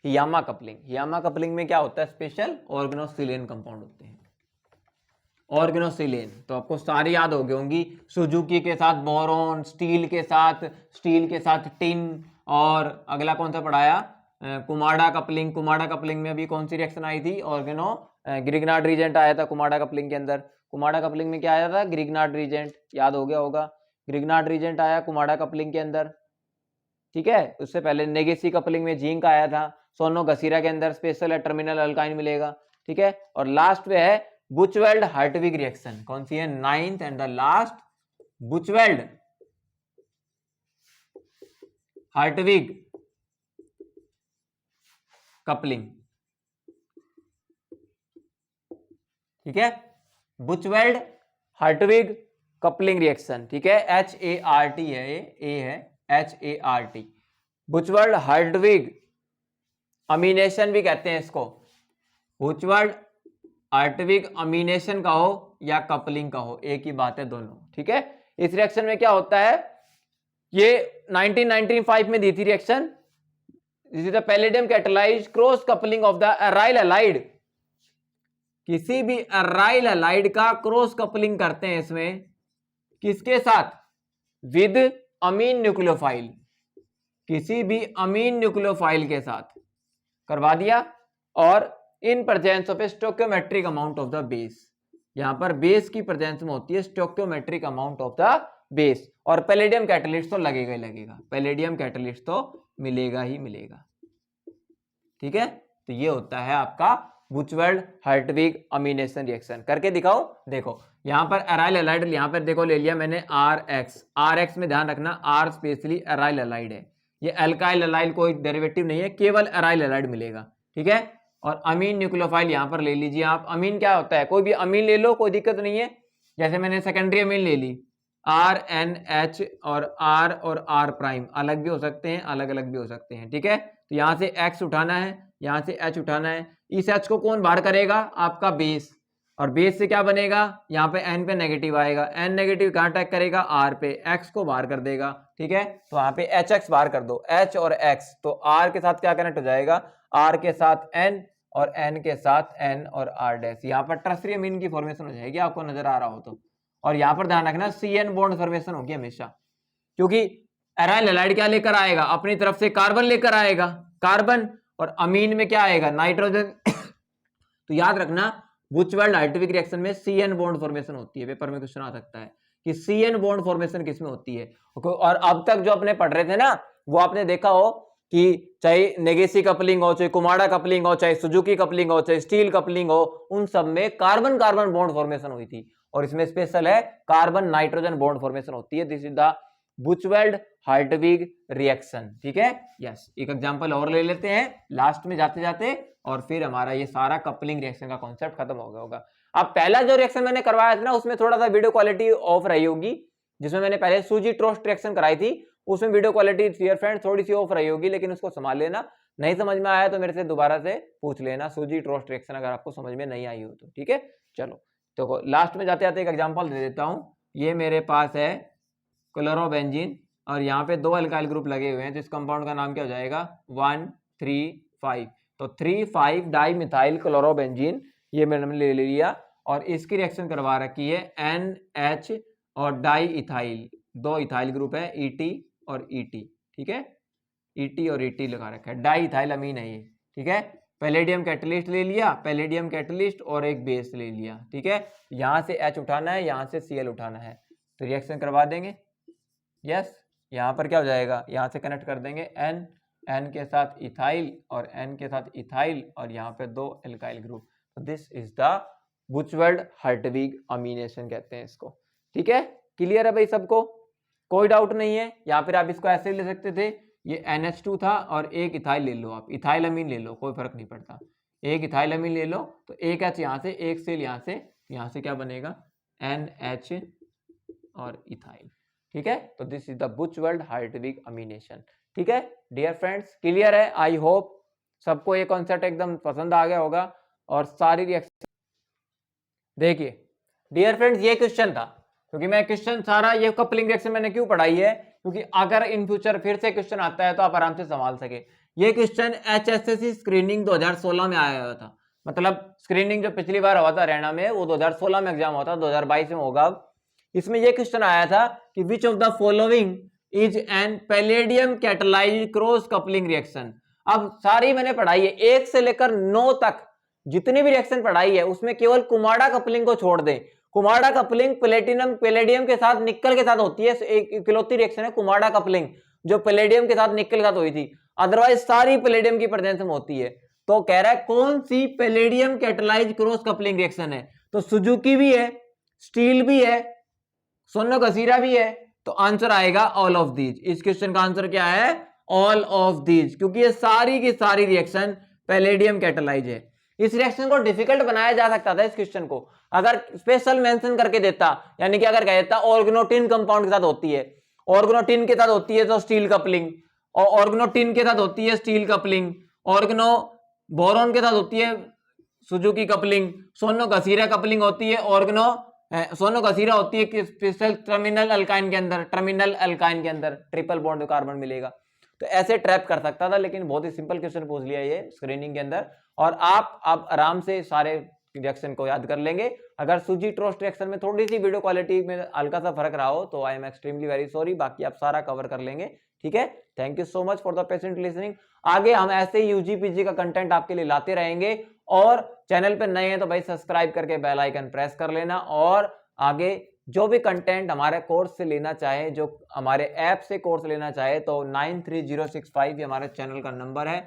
Hiyama coupling. Hiyama coupling में क्या होता है, स्पेशल ऑर्गेनोसिलिन कंपाउंड होते हैं, ऑर्गेनोसिलिन। तो आपको सारी याद हो गई होंगी, सुजुकी के साथ बोरॉन, स्टील के साथ टिन, और अगला कौन सा पढ़ाया, कुमाडा कपलिंग। कुमाडा कपलिंग में अभी कौन सी रिएक्शन आई थी, ऑर्गेनो ग्रिग्नार्ड रीजेंट आया था कुमाडा कपलिंग के अंदर। कुमाडा कपलिंग में क्या आया था, ग्रिग्नार्ड रीजेंट, याद हो गया होगा, ग्रिग्नार्ड रीजेंट आया कुमाडा कपलिंग के अंदर। ठीक है, उससे पहले नेगेसी कपलिंग में जिंक आया था, सोनो गसीरा के अंदर स्पेशल है टर्मिनल अल्काइन मिलेगा। ठीक है, और लास्ट में है बुचवेल्ड हार्टविग रिएक्शन, कौन सी है, ninth and the last, Buchwald Hartwig coupling. ठीक है, बुचवेल्ड हार्टविग कपलिंग रिएक्शन। ठीक है, HART है, ए है, HART, बुचवेल्ड हार्टविग अमीनेशन भी कहते हैं इसको, बुचवेल्ड हार्टविग अमीनेशन कहो या कपलिंग कहो, एक ही बात है दोनों। ठीक है, इस रिएक्शन में क्या होता है, ये 1995 में दी थी reaction. This is the palladium catalysed cross coupling of the aryl halide. किसी भी एराइल हैलाइड का क्रॉस कपलिंग करते हैं इसमें, किसके साथ, विद अमीन न्यूक्लियोफाइल, किसी भी अमीन न्यूक्लियोफाइल के साथ करवा दिया, और इन presence of A stoichiometric amount of the base, यहां पर बेस की प्रेजेंस में होती है stoichiometric amount of the base, और पैलेडियम कैटालिस्ट तो लगेगा ही लगेगा, पैलेडियम कैटालिस्ट तो मिलेगा ही मिलेगा। ठीक है, तो ये होता है आपका बुचवेल्ड हार्टविग अमीनेशन रिएक्शन। करके दिखाओ, देखो यहां पर एराइल हैलाइड, यहां पर देखो ले लिया मैंने RX में ध्यान रखना, R स्पेशली एराइल हैलाइड है, ये अल्काइल हैलाइड कोई डेरिवेटिव नहीं है, केवल एराइल हैलाइड मिलेगा। ठीक है, और अमीन न्यूक्लियोफाइल यहां पर ले लीजिए आप। अमीन क्या होता है, कोई भी अमीन ले लो, कोई दिक्कत नहीं है, जैसे मैंने सेकेंडरी अमीन ले ली, RNH और R और R प्राइम अलग भी हो सकते हैं, अलग अलग भी हो सकते हैं। ठीक है, तो यहां से X उठाना है, यहां से H उठाना है, इस H को कौन बाहर करेगा, आपका बेस, और बेस से क्या बनेगा, यहाँ पे N पे नेगेटिव आएगा, N नेगेटिव कहाँ अटैक करेगा, R पे, X को बाहर कर देगा। ठीक है, तो यहाँ पे HX बाहर कर दो, H और X, तो R के साथ क्या कनेक्ट हो जाएगा, R के साथ N और N के साथ N और R डैश, यहाँ पर टर्सरी अमीन की फॉर्मेशन हो जाएगी, आपको नजर आ रहा हो तो। और यहाँ पर ध्यान रखना CN बॉन्ड फॉर्मेशन होगी हमेशा, क्योंकि एराइल हैलाइड क्या लेकर आएगा, अपनी तरफ से कार्बन लेकर आएगा, कार्बन, और अमीन में क्या आएगा, नाइट्रोजन। तो याद रखना बुचवेल्ड हार्टविग रिएक्शन में CN बॉन्ड फॉर्मेशन होती है, पेपर में क्वेश्चन आ सकता है कि CN बॉन्ड फॉर्मेशन किसमें होती है। और अब तक जो अपने पढ़ रहे थे ना, वो आपने देखा हो कि चाहे नेगेसी कपलिंग हो, चाहे कुमाडा कपलिंग हो, चाहे सुजुकी कपलिंग हो, चाहे स्टील कपलिंग हो, उन सब में कार्बन कार्बन बॉन्ड फॉर्मेशन हुई थी, और इसमें स्पेशल है कार्बन नाइट्रोजन बॉन्ड फॉर्मेशन होती है। This is the Buchwald Hartwig reaction. ठीक है, यस, एक एग्जांपल और ले लेते हैं लास्ट में जाते जाते, और फिर हमारा ये सारा कपलिंग रिएक्शन का कॉन्सेप्ट खत्म हो गया होगा। अब पहला जो रिएक्शन मैंने करवाया था ना, उसमें थोड़ा सा वीडियो क्वालिटी ऑफ रही होगी, जिसमें मैंने पहले सूजी टोस्ट रिएक्शन कराई थी, उसमें वीडियो क्वालिटी डियर फ्रेंड थोड़ी सी ऑफ रही होगी, लेकिन उसको संभाल लेना, नहीं समझ में आया तो मेरे से दोबारा से पूछ लेना, सूजी टोस्ट रिएक्शन अगर आपको समझ में नहीं आई हो तो। ठीक है, चलो तो लास्ट में जाते जाते एक एग्जांपल दे देता हूं। ये मेरे पास है क्लोरोबेंजीन, और यहाँ पे दो अल्काइल ग्रुप लगे हुए हैं, तो इस कंपाउंड का नाम क्या हो जाएगा, 1,3,5, तो 3,5 डाई मिथाइल क्लोरोबेंजीन, ये मैंने ले लिया, और इसकी रिएक्शन करवा रखी है NH और डाई इथाइल, दो इथाइल ग्रुप है ET और ET। ठीक है, ET और ET लगा रखा है, डाई इथाइल अमीन है ये। ठीक है, पैलेडियम कैटलिस्ट ले लिया, पैलेडियम कैटलिस्ट और एक बेस ले लिया। ठीक है, यहां से H उठाना है, यहां से Cl उठाना है, तो रिएक्शन करवा देंगे। यस, यहाँ पर क्या हो जाएगा, यहाँ से कनेक्ट कर देंगे N के साथ इथाइल और N के साथ इथाइल, और यहाँ पे दो एल्काइल ग्रुप, तो this is the Buchwald Hartwig अमीनेशन कहते हैं इसको। ठीक है, क्लियर है भाई सबको, कोई डाउट नहीं है। या फिर आप इसको ऐसे ले सकते थे, ये NH2 था और एक इथाइल ले लो, आप इथाइल अमीन ले लो, कोई फर्क नहीं पड़ता, एक इथाइल अमीन ले लो, तो एक H यहाँ से, एक सेल यहाँ से क्या बनेगा, NH और इथाइल। ठीक है, तो this is the Buchwald Hartwig अमीनेशन। ठीक है डियर फ्रेंड्स, क्लियर है, आई होप सबको ये कॉन्सेप्ट एकदम पसंद आ गया होगा, और सारी रिएक्शन देखिए डियर फ्रेंड्स, ये क्वेश्चन था, क्योंकि मैं क्वेश्चन सारा ये कपलिंग रिएक्शन मैंने क्यों पढ़ाई है, क्योंकि अगर इन फ्यूचर फिर से क्वेश्चन आता है तो आप आराम से संभाल सके। ये क्वेश्चन HSSC स्क्रीनिंग 2016 में आया हुआ था, मतलब स्क्रीनिंग जो पिछली बार हुआ था हरियाणा में वो 2016 में एग्जाम हुआ था, 2022 में होगा अब। इसमें यह क्वेश्चन आया था कि which of the following is an palladium catalysed cross coupling reaction. अब सारी मैंने पढ़ाई है 1 से लेकर 9 तक, जितनी भी रिएक्शन पढ़ाई है उसमें केवल कुमाडा कपलिंग को छोड़ दें। कुमाडा कपलिंग प्लेटिनम पैलेडियम के साथ निकल के साथ होती है, एक इकलौती रिएक्शन है कुमाडा कपलिंग जो पैलेडियम के साथ निकल के साथ हुई थी, अदरवाइज सारी पैलेडियम की प्रेजेंस में होती है। तो कह रहा है कौन सी palladium catalysed cross coupling reaction है, तो सुजुकी भी है, स्टील भी है, सोनो गसीरा भी है, तो आंसर आएगा ऑल ऑफ दीज। इस क्वेश्चन का आंसर क्या है, ऑल ऑफ दीज, क्योंकि ये सारी की सारी रिएक्शन पैलेडियम कैटालाइज है। इस रिएक्शन को डिफिकल्ट बनाया जा सकता था इस क्वेश्चन को, अगर स्पेशल मेंशन करके देता, यानी कि अगर कह देता ऑर्गेनोटिन कंपाउंड के साथ होती है, ऑर्गेनोटिन के साथ होती है तो स्टील कपलिंग, और ऑर्गेनोटिन के साथ होती है स्टील कपलिंग, ऑर्गेनो बोरॉन के साथ होती है सुजुकी कपलिंग, सोनो गसीरा कपलिंग होती है, ऑर्गेनो सोनो गसीरा होती है स्पेशल टर्मिनल अल्काइन के अंदर, टर्मिनल अल्काइन के अंदर ट्रिपल बॉन्ड कार्बन मिलेगा। तो ऐसे ट्रैप कर सकता था, लेकिन बहुत ही सिंपल क्वेश्चन पूछ लिया ये स्क्रीनिंग के अंदर, और आप आराम से सारे रिएक्शन को याद कर लेंगे। अगर सूजी ट्रोस्ट रिएक्शन में थोड़ी सी वीडियो क्वालिटी में हल्का सा फर्क रहा हो तो I am extremely very sorry, बाकी आप सारा कवर कर लेंगे, ठीक है। Thank you so much for the patient listening. आगे हम ऐसे ही यूजी पीजी का कंटेंट आपके लिए लाते रहेंगे, और चैनल पे नए हैं तो भाई सब्सक्राइब करके बेल आइकन प्रेस कर लेना, और आगे जो भी कंटेंट हमारे कोर्स से लेना चाहे, जो हमारे ऐप से कोर्स लेना चाहे, तो 93065 ये हमारे चैनल का नंबर है,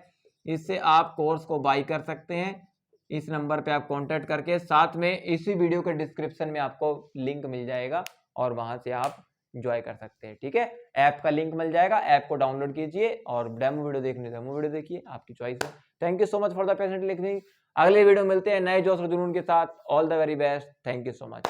इससे आप कोर्स को बाई कर सकते हैं। इस नंबर पे आप कांटेक्ट करके, साथ में इसी वीडियो के डिस्क्रिप्शन में आपको लिंक मिल जाएगा और वहां से आप ज्वाइन कर सकते हैं, ठीक है। ऐप का लिंक मिल जाएगा, ऐप को डाउनलोड कीजिए और डेमो वीडियो देखने डेमो वीडियो देखिए, आपकी चॉइस है। Thank you so much for the patient listening. अगले वीडियो मिलते हैं नए जोश और जुनून के साथ। All the very best, thank you so much.